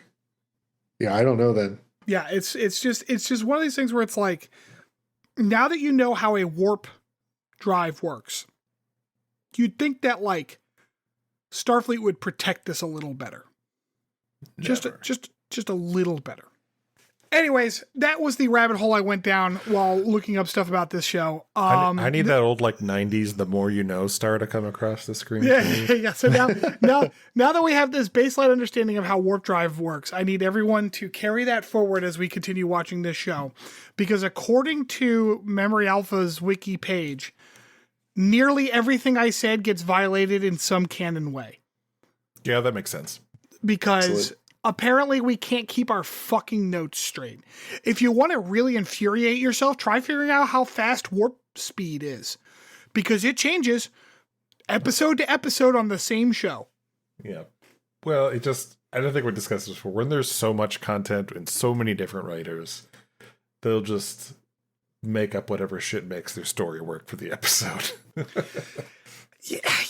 Yeah, I don't know then. Yeah, it's just one of these things where it's like, now that you know how a warp drive works, you'd think that like Starfleet would protect this a little better. never. Just a little better. Anyways, that was the rabbit hole I went down while looking up stuff about this show. I need that old like 90s "the more you know" star to come across the screen. Yeah. So now that we have this baseline understanding of how warp drive works, I need everyone to carry that forward as we continue watching this show, because according to Memory Alpha's wiki page, nearly everything I said gets violated in some canon way. Yeah, that makes sense. Because apparently we can't keep our fucking notes straight. If you want to really infuriate yourself, try figuring out how fast warp speed is, because it changes episode to episode on the same show. Yeah. Well, I don't think we discussed this before. When there's so much content and so many different writers, they'll just make up whatever shit makes their story work for the episode.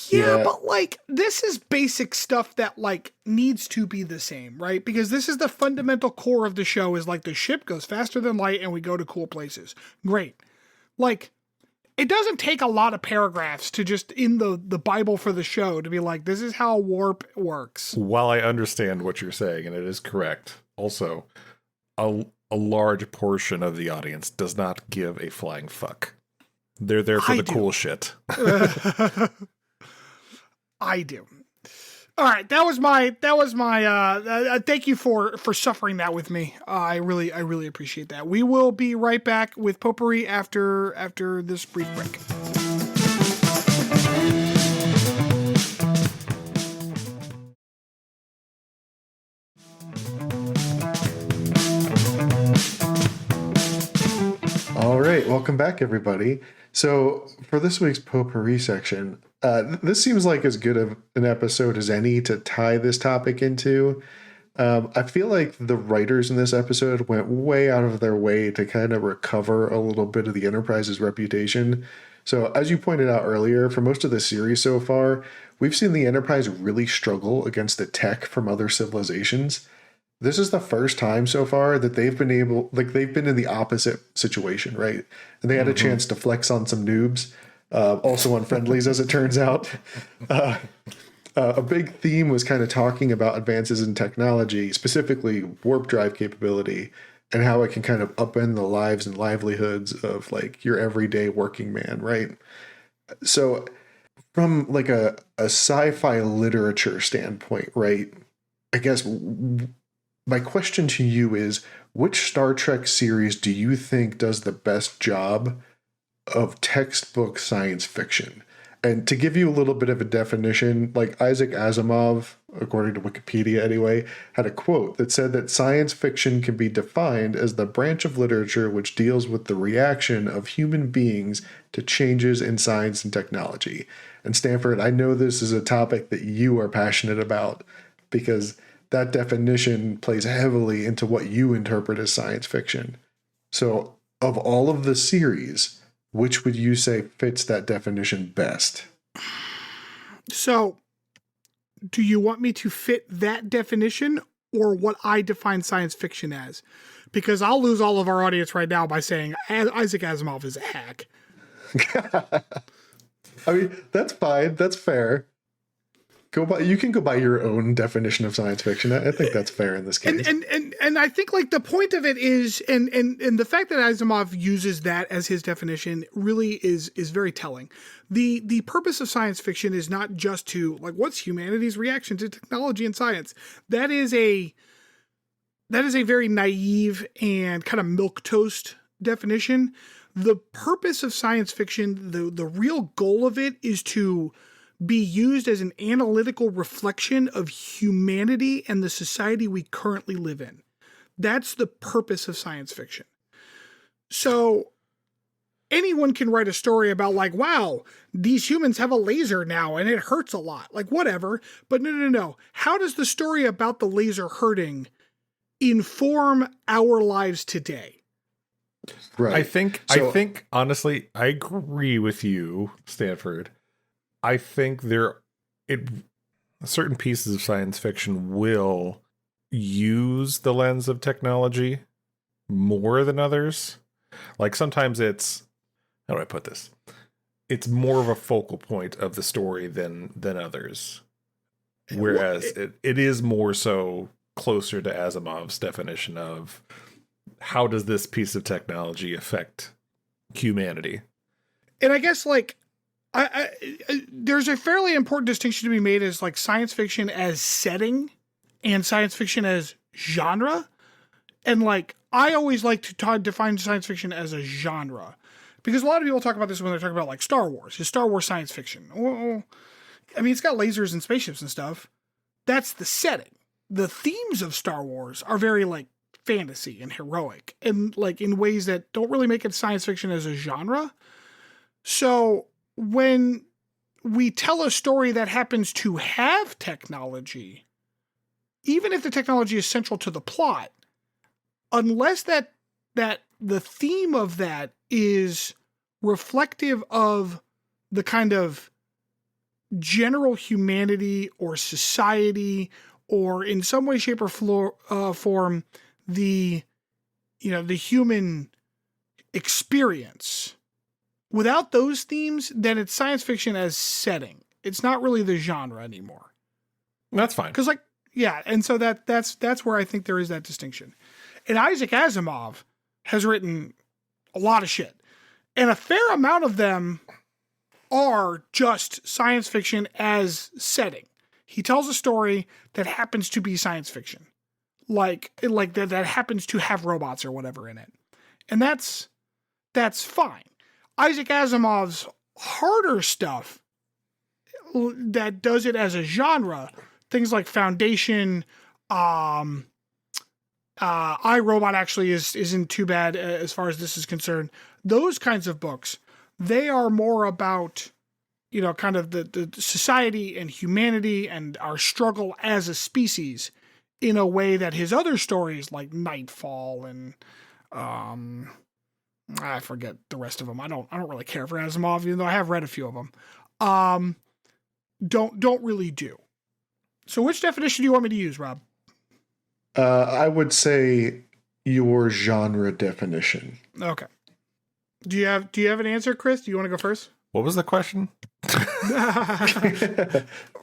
Yeah, but like this is basic stuff that like needs to be the same, right? Because this is the fundamental core of the show, is like the ship goes faster than light and we go to cool places. Great. Like, it doesn't take a lot of paragraphs to just in the Bible for the show to be like, this is how warp works. While I understand what you're saying, and it is correct, also, a large portion of the audience does not give a flying fuck. They're there for the cool shit. I do. All right, that was my thank you for suffering that with me. I really appreciate that. We will be right back with Potpourri after this brief break. All right, welcome back, everybody. So for this week's Potpourri section, this seems like as good of an episode as any to tie this topic into. I feel like the writers in this episode went way out of their way to kind of recover a little bit of the Enterprise's reputation. So as you pointed out earlier, for most of the series so far, we've seen the Enterprise really struggle against the tech from other civilizations. This is the first time so far that they've been in the opposite situation, right? And they had a chance to flex on some noobs, also on friendlies, as it turns out. A big theme was kind of talking about advances in technology, specifically warp drive capability, and how it can kind of upend the lives and livelihoods of like your everyday working man, right? So from like a sci-fi literature standpoint, right? I guess my question to you is, which Star Trek series do you think does the best job of textbook science fiction? And to give you a little bit of a definition, like Isaac Asimov, according to Wikipedia anyway, had a quote that said that science fiction can be defined as the branch of literature which deals with the reaction of human beings to changes in science and technology. And Stanford, I know this is a topic that you are passionate about, because that definition plays heavily into what you interpret as science fiction. So, of all of the series, which would you say fits that definition best? So, do you want me to fit that definition or what I define science fiction as? Because I'll lose all of our audience right now by saying Isaac Asimov is a hack. I mean, that's fine. That's fair. You can go by your own definition of science fiction. I think that's fair in this case. And I think like the point of it is, and the fact that Asimov uses that as his definition really is very telling. The purpose of science fiction is not just to like, what's humanity's reaction to technology and science? That is a that is a very naive and kind of milquetoast definition. The purpose of science fiction, the real goal of it, is to be used as an analytical reflection of humanity and the society we currently live in. That's the purpose of science fiction. So anyone can write a story about like, wow, these humans have a laser now and it hurts a lot. Like whatever. But no. How does the story about the laser hurting inform our lives today? Right. I think honestly, I agree with you, Stanford. I think certain pieces of science fiction will use the lens of technology more than others. Like sometimes it's, how do I put this? It's more of a focal point of the story than others. Whereas it is more so closer to Asimov's definition of how does this piece of technology affect humanity? And I guess like there's a fairly important distinction to be made as like science fiction as setting and science fiction as genre. And like, I always like to define science fiction as a genre because a lot of people talk about this when they're talking about like Star Wars. Is Star Wars science fiction? Well, I mean, it's got lasers and spaceships and stuff. That's the setting. The themes of Star Wars are very like fantasy and heroic and like in ways that don't really make it science fiction as a genre. So when we tell a story that happens to have technology, even if the technology is central to the plot, unless that the theme of that is reflective of the kind of general humanity or society or in some way, shape, or form, the human experience. Without those themes, then it's science fiction as setting. It's not really the genre anymore. That's fine. Because and so that's where I think there is that distinction. And Isaac Asimov has written a lot of shit. And a fair amount of them are just science fiction as setting. He tells a story that happens to be science fiction. Like that happens to have robots or whatever in it. And that's fine. Isaac Asimov's harder stuff that does it as a genre, things like Foundation, iRobot actually isn't too bad as far as this is concerned. Those kinds of books, they are more about, kind of the society and humanity and our struggle as a species in a way that his other stories like Nightfall and I forget the rest of them. I don't really care for Asimov, even though I have read a few of them. Don't really do. So which definition do you want me to use, Rob? I would say your genre definition. Okay. Do you have an answer, Chris? Do you want to go first? What was the question?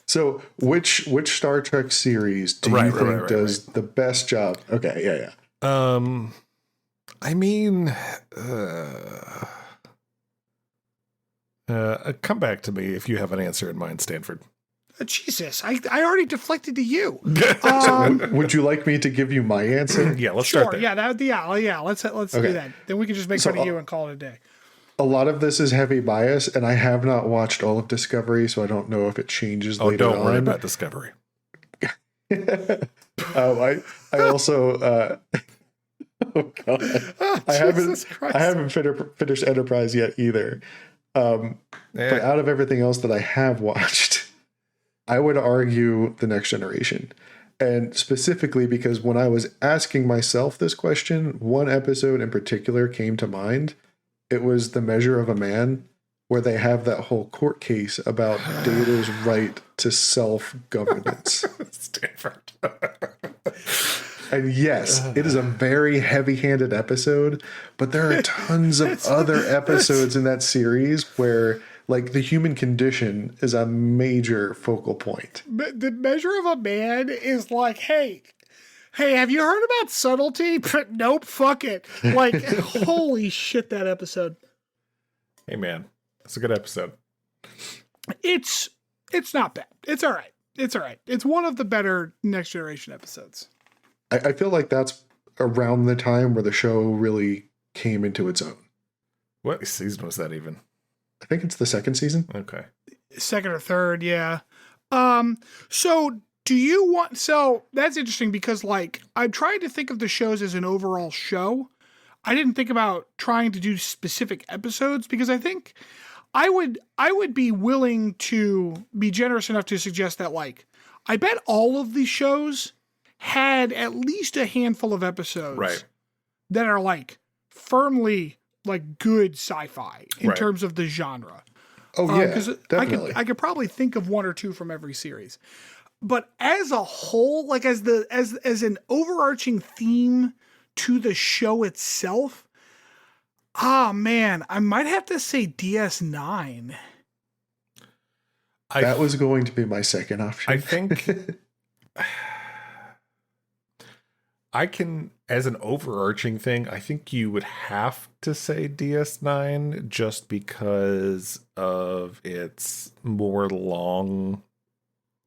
So which Star Trek series do you think does the best job? Okay, yeah. I mean, come back to me if you have an answer in mind, Stanford. Jesus, I already deflected to you. Would you like me to give you my answer? Yeah, let's start there. Yeah, let's do that. Then we can just make fun of you and call it a day. A lot of this is heavy bias, and I have not watched all of Discovery, so I don't know if it changes later on. Don't worry about Discovery. I also oh god, I haven't finished Enterprise yet either. But out of everything else that I have watched, I would argue The Next Generation. And specifically because when I was asking myself this question, one episode in particular came to mind. It was The Measure of a Man, where they have that whole court case about Data's right to self-governance. Stanford. And yes, it is a very heavy-handed episode, but there are tons of other episodes in that series where, like, the human condition is a major focal point. The Measure of a Man is like, hey, have you heard about subtlety? Nope, fuck it. Like, holy shit, that episode. Hey, man, it's a good episode. It's not bad. It's all right. It's one of the better Next Generation episodes. I feel like that's around the time where the show really came into its own. What season was that even? I think it's the second season. Okay. Second or third, yeah. So do you want, so that's interesting because like I'm trying to think of the shows as an overall show. I didn't think about trying to do specific episodes because I think I would be willing to be generous enough to suggest that like I bet all of these shows had at least a handful of episodes Right. that are like firmly like good sci-fi in Right. terms of the genre. Oh yeah, Because definitely. I could probably think of one or two from every series. But as a whole, like as an overarching theme to the show itself, ah man, I might have to say DS9. That was going to be my second option. I think I can, as an overarching thing, I think you would have to say DS9 just because of its more long,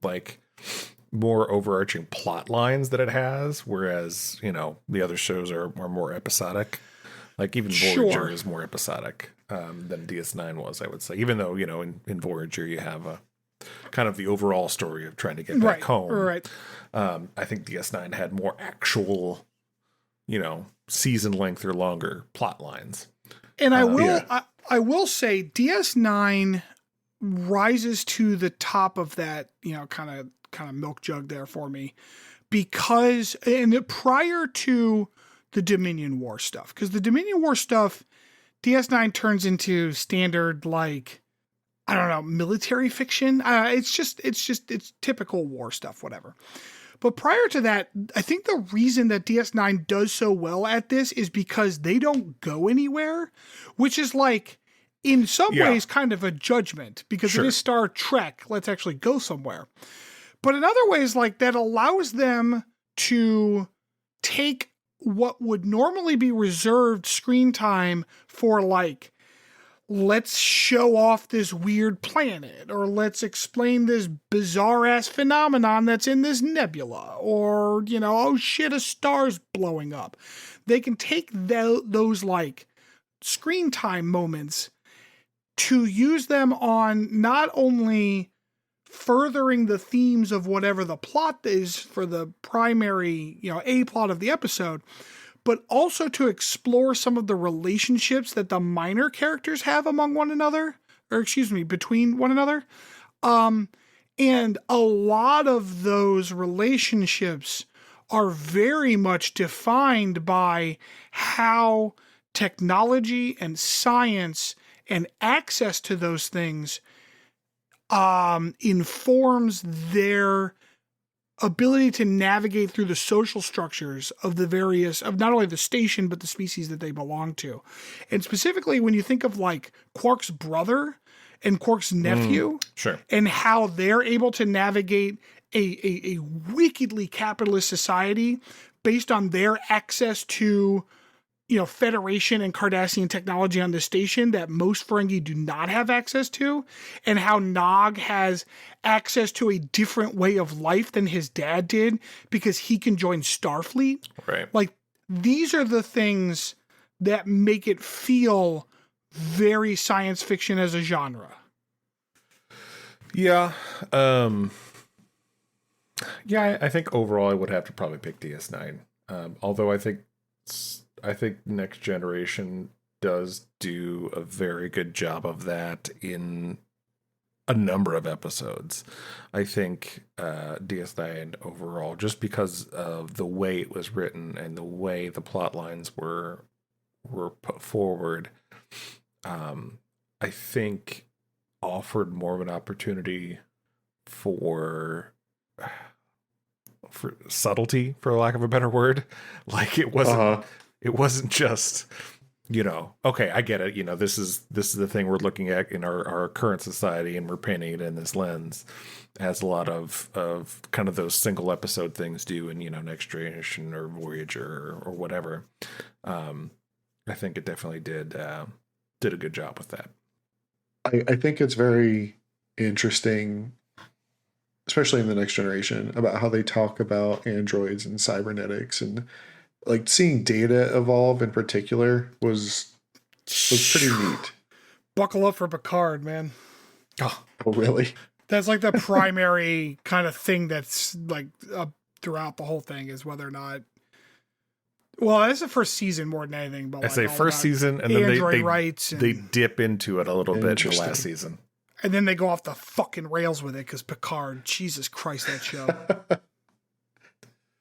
like, more overarching plot lines that it has, whereas, you know, the other shows are more episodic. Like, even Voyager Sure. is more episodic than DS9 was, I would say. Even though, you know, in Voyager you have a kind of the overall story of trying to get back home. Right. I think DS9 had more actual, you know, season length or longer plot lines. And I will Yeah. I will say DS9 rises to the top of that, you know, kind of milk jug there for me because and prior to the Dominion War stuff, because the Dominion War stuff, DS9 turns into standard like I don't know, military fiction. It's typical war stuff, whatever. But prior to that, I think the reason that DS9 does so well at this is because they don't go anywhere, which is like, in some Yeah. ways, kind of a judgment because Sure. it is Star Trek. Let's actually go somewhere. But in other ways, like that allows them to take what would normally be reserved screen time for like, let's show off this weird planet, or let's explain this bizarre ass phenomenon that's in this nebula, or, you know, oh shit, a star's blowing up. They can take those like screen time moments to use them on not only furthering the themes of whatever the plot is for the primary, you know, A plot of the episode, but also to explore some of the relationships that the minor characters have among one another, or excuse me, between one another. And a lot of those relationships are very much defined by how technology and science and access to those things informs their ability to navigate through the social structures of the various, of not only the station, but the species that they belong to. And specifically, when you think of like Quark's brother and Quark's nephew, Sure. and how they're able to navigate a wickedly capitalist society based on their access to, you know, Federation and Cardassian technology on the station that most Ferengi do not have access to, and how Nog has access to a different way of life than his dad did because he can join Starfleet. Right. Like, these are the things that make it feel very science fiction as a genre. Yeah. Yeah, I think overall I would have to probably pick DS9. Although I think Next Generation does do a very good job of that in a number of episodes. I think DS9 overall, just because of the way it was written and the way the plot lines were put forward, I think offered more of an opportunity for subtlety, for lack of a better word. Like, it wasn't it wasn't just, you know, okay, I get it, you know, this is the thing we're looking at in our current society, and we're painting it in this lens, as a lot of kind of those single episode things do in, you know, Next Generation or Voyager or whatever. I think it definitely did a good job with that. I think it's very interesting especially in the Next Generation, about how they talk about androids and cybernetics, and like seeing Data evolve in particular was pretty neat. Buckle up for Picard, man. Oh, really? That's like the primary kind of thing that's like throughout the whole thing is whether or not. Well, that's the first season more than anything. But I say first season, and then they dip into it a little bit in the last season. And then they go off the fucking rails with it because Picard, Jesus Christ, that show.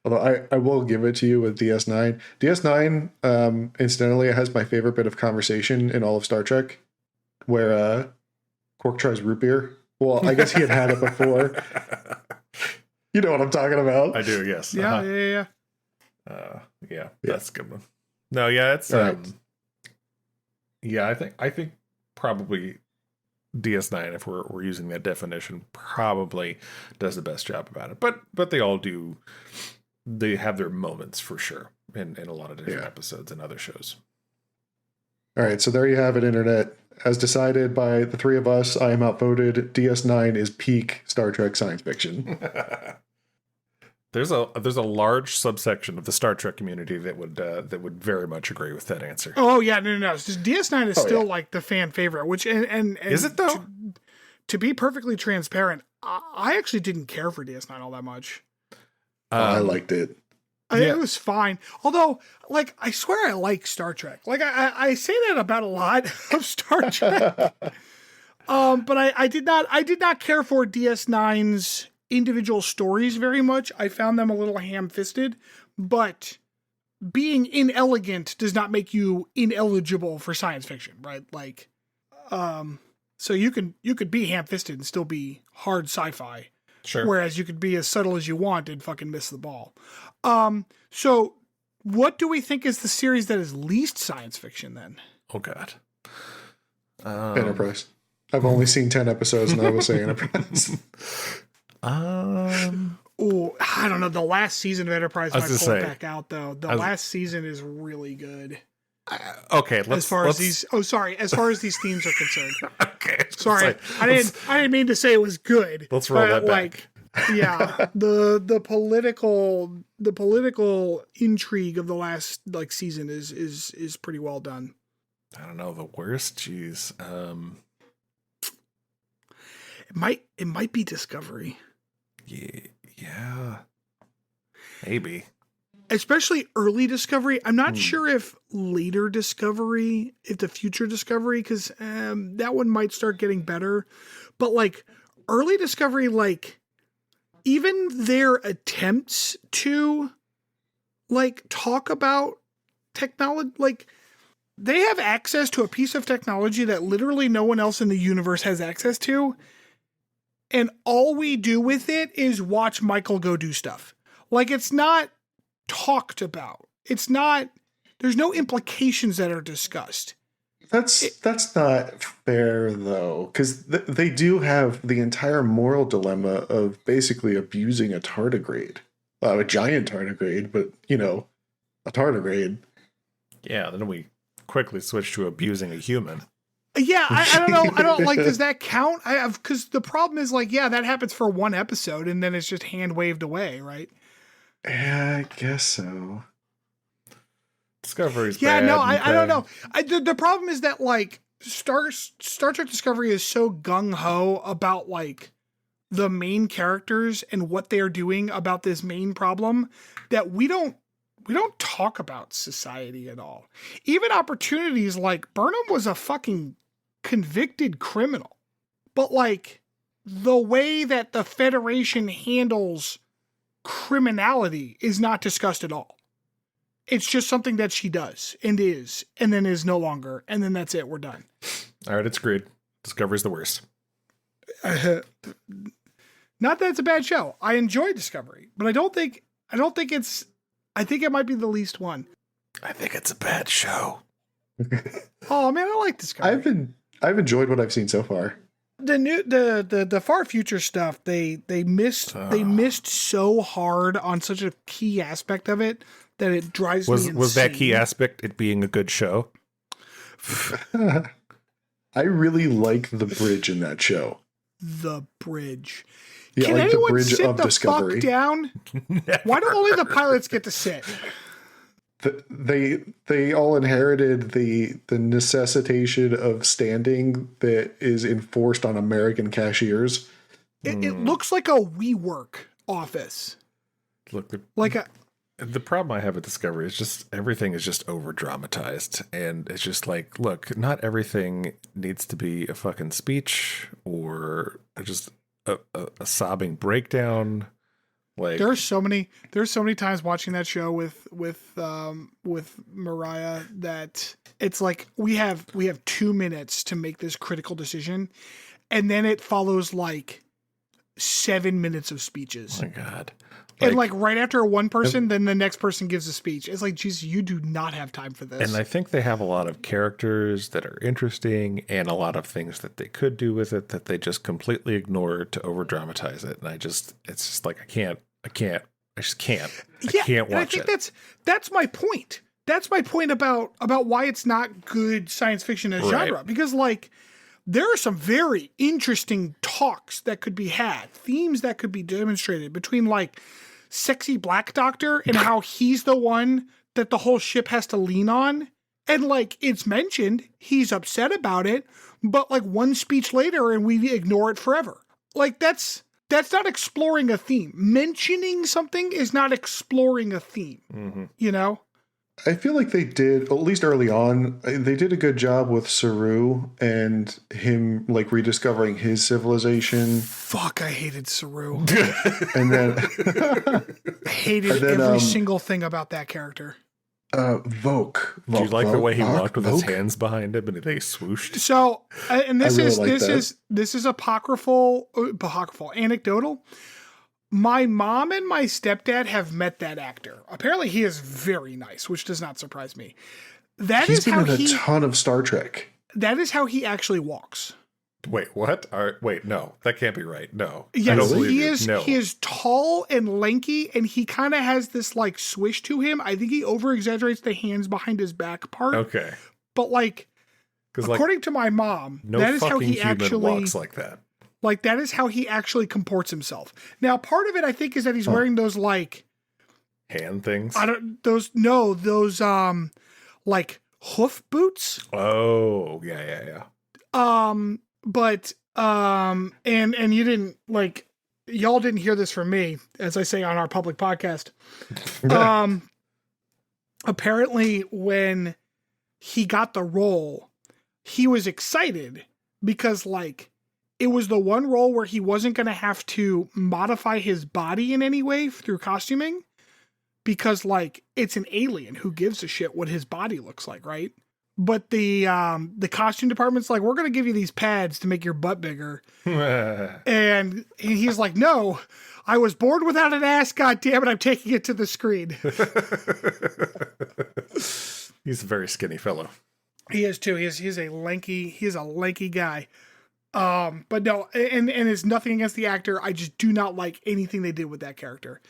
Although I will give it to you with DS9. DS9, incidentally, it has my favorite bit of conversation in all of Star Trek, where Quark tries root beer. Well, I guess he had it before. You know what I'm talking about. I do, yes. Yeah, yeah, that's a good one. No, yeah, it's right. Yeah, I think probably DS9, if we're using that definition, probably does the best job about it. But they all do. They have their moments for sure in a lot of different episodes and other shows. All right, so there you have it, Internet. As decided by the three of us, I am outvoted. DS9 is peak Star Trek science fiction. There's a large subsection of the Star Trek community that would very much agree with that answer. Oh yeah, no. It's just DS9 is still like the fan favorite, which and is it though? To be perfectly transparent, I actually didn't care for DS9 all that much. I liked it. It was fine. Although, like, I swear I like Star Trek. Like, I say that about a lot of Star Trek. But I did not care for DS9's individual stories very much. I found them a little ham-fisted. But being inelegant does not make you ineligible for science fiction, right? Like, so you could be ham-fisted and still be hard sci-fi. Sure. Whereas you could be as subtle as you want and fucking miss the ball. So what do we think is the series that is least science fiction then? Oh God. Enterprise. I've only seen 10 episodes and I will say Enterprise. Oh, I don't know. The last season of Enterprise might pull it back out though. The last season is really good. Okay, as far as these themes are concerned. Okay. Sorry. I didn't mean to say it was good. Let's roll that back. Yeah, the political intrigue of the last season is pretty well done. I don't know, the worst. Jeez. It might be Discovery. Yeah. Maybe. Especially early Discovery. I'm not sure if later Discovery, if the future Discovery, because that one might start getting better. But early Discovery, even their attempts to talk about technology, they have access to a piece of technology that literally no one else in the universe has access to. And all we do with it is watch Michael go do stuff. It's not talked about. It's not, there's no implications that are discussed. That's not fair though, because they do have the entire moral dilemma of basically abusing a tardigrade. A giant tardigrade, but a tardigrade. Yeah, then we quickly switch to abusing a human. Yeah, I don't know. I don't does that count? Because the problem is that happens for one episode and then it's just hand waved away, right? Yeah, I guess so. Discovery's bad. Yeah, no, I don't know. The problem is that Star Trek Discovery is so gung ho about the main characters and what they are doing about this main problem that we don't talk about society at all. Even opportunities Burnham was a fucking convicted criminal, but the way that the Federation handles criminality is not discussed at all. It's just something that she does and then is no longer. And then that's it. We're done. All right. It's agreed. Discovery's the worst. Not that it's a bad show. I enjoy Discovery, but I think it might be the least one. I think it's a bad show. Oh man, I like Discovery. I've enjoyed what I've seen so far. The far future stuff they missed so hard on such a key aspect of it that it drives me insane. Was that key aspect it being a good show? I really like the bridge in that show. The bridge. Yeah, Can like the anyone bridge sit of the Discovery. fuck down? Why do only the pilots get to sit? They all inherited the necessitation of standing that is enforced on American cashiers. It looks like a WeWork office. Look, Like a the problem I have with Discovery is just everything is just over dramatized, and it's just like, look, not everything needs to be a fucking speech or just a sobbing breakdown. Like, there's so many times watching that show with Mariah that it's like we have 2 minutes to make this critical decision, and then it follows like 7 minutes of speeches. oh my God. And like right after one person, then the next person gives a speech. It's like, geez, you do not have time for this. And I think they have a lot of characters that are interesting and a lot of things that they could do with it that they just completely ignore to over dramatize it. And it's just like, I just can't watch I think it. that's my point. That's my point about why it's not good science fiction as Right. genre. Because like there are some very interesting talks that could be had, themes that could be demonstrated between like sexy black doctor and how he's the one that the whole ship has to lean on. And like it's mentioned, he's upset about it, but like one speech later and we ignore it forever. Like that's not exploring a theme. Mentioning something is not exploring a theme, you know? I feel like they did, at least early on, they did a good job with Saru and him like rediscovering his civilization. Fuck, I hated Saru. And then I hated every single thing about that character. Vogue. Do you like the way he walked with his hands behind him and they swooshed? So, and this really is apocryphal, anecdotal. My mom and my stepdad have met that actor. Apparently, he is very nice, which does not surprise me. He's been in a ton of Star Trek. That is how he actually walks. Wait, what? Wait, no, that can't be right. No, I Yes, don't believe he you. is. No. He is tall and lanky, and he kind of has this like swish to him. I think he over exaggerates the hands behind his back part. Okay, but like, according to my mom, no that is fucking how he human actually walks like that. Like that is how he actually comports himself. Now, part of it I think is that he's wearing those like hand things. those like hoof boots. Oh, yeah. But and you didn't like y'all didn't hear this from me, as I say on our public podcast. Apparently when he got the role, he was excited because like it was the one role where he wasn't going to have to modify his body in any way through costuming because like it's an alien who gives a shit what his body looks like, right? But the costume department's like, we're going to give you these pads to make your butt bigger. And he's like, no, I was born without an ass. God damn it. I'm taking it to the screen. He's a very skinny fellow. He is too. He's a lanky guy. But no, and it's nothing against the actor. I just do not like anything they did with that character.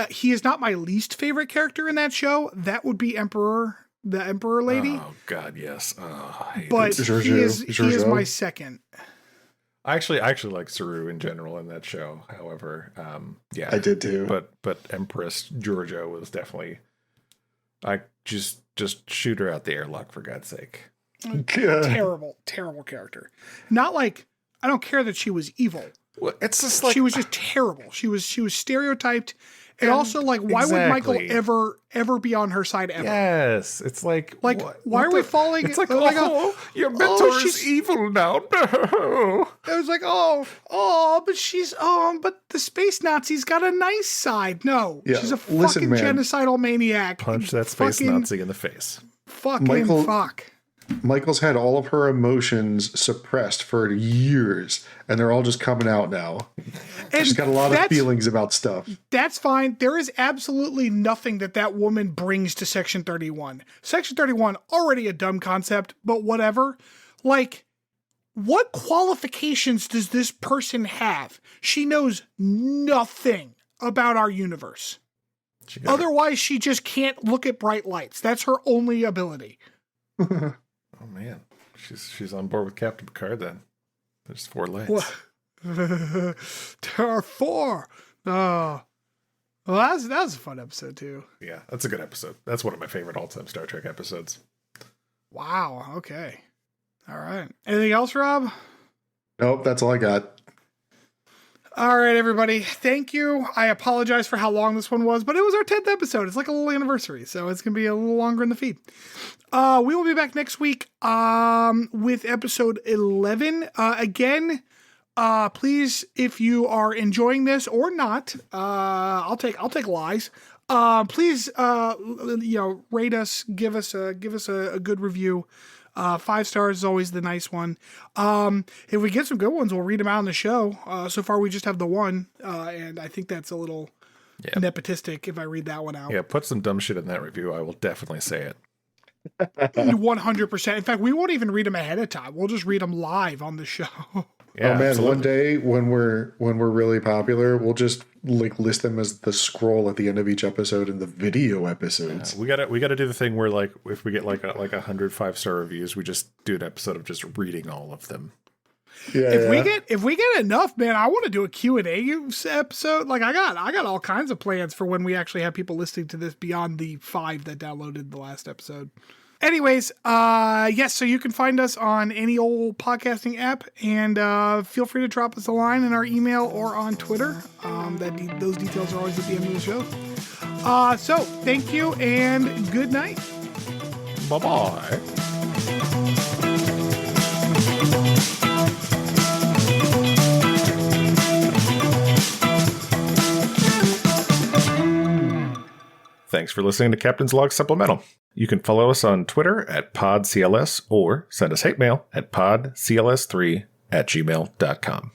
He is not my least favorite character in that show. That would be the Emperor lady. Oh God, yes. Oh, I hate but it. he is my second. I actually like Saru in general in that show. However, yeah, I did too. But Empress Georgia was definitely. I just shoot her out the airlock for God's sake. Terrible character. Not like I don't care that she was evil. Well, it's just like she was just terrible. She was stereotyped. And also, like, why would Michael ever be on her side ever? Yes, it's like why are we falling? It's like, your mentor is evil now. No, it was like, but the space Nazi's got a nice side. No, she's a fucking genocidal maniac. Punch that space Nazi in the face. Fuck. Michael's had all of her emotions suppressed for years, and they're all just coming out now. And she's got a lot of feelings about stuff. That's fine. There is absolutely nothing that woman brings to Section 31. Section 31, already a dumb concept, but whatever. Like, what qualifications does this person have? She knows nothing about our universe. Otherwise, she just can't look at bright lights. That's her only ability. Oh man, she's on board with Captain Picard then. There's 4 lights. There are 4. Oh. Well, that was a fun episode, too. Yeah, that's a good episode. That's one of my favorite all-time Star Trek episodes. Wow. Okay. All right. Anything else, Rob? Nope, that's all I got. All right, everybody. Thank you. I apologize for how long this one was, but it was our 10th episode. It's like a little anniversary, so it's going to be a little longer in the feed. We will be back next week with episode 11. Again, please, if you are enjoying this or not, I'll take lies. Please, rate us, give us a good review. 5 stars is always the nice one. If we get some good ones, we'll read them out on the show. So far, we just have the one, and I think that's a little nepotistic if I read that one out. Yeah, put some dumb shit in that review. I will definitely say it. 100%. In fact, we won't even read them ahead of time. We'll just read them live on the show. Yeah, oh man, absolutely. one day when we're really popular, we'll just like list them as the scroll at the end of each episode in the video episodes. We gotta do the thing where like if we get like 100 5-star reviews, we just do an episode of just reading all of them. Yeah, If we get enough, man, I want to do a Q&A episode. Like I got all kinds of plans for when we actually have people listening to this beyond the 5 that downloaded the last episode. Anyways, yes, so you can find us on any old podcasting app, and feel free to drop us a line in our email or on Twitter. Those details are always at the end of the show. So thank you and good night. Bye-bye. Thanks for listening to Captain's Log Supplemental. You can follow us on Twitter at PodCLS or send us hate mail at podcls3@gmail.com.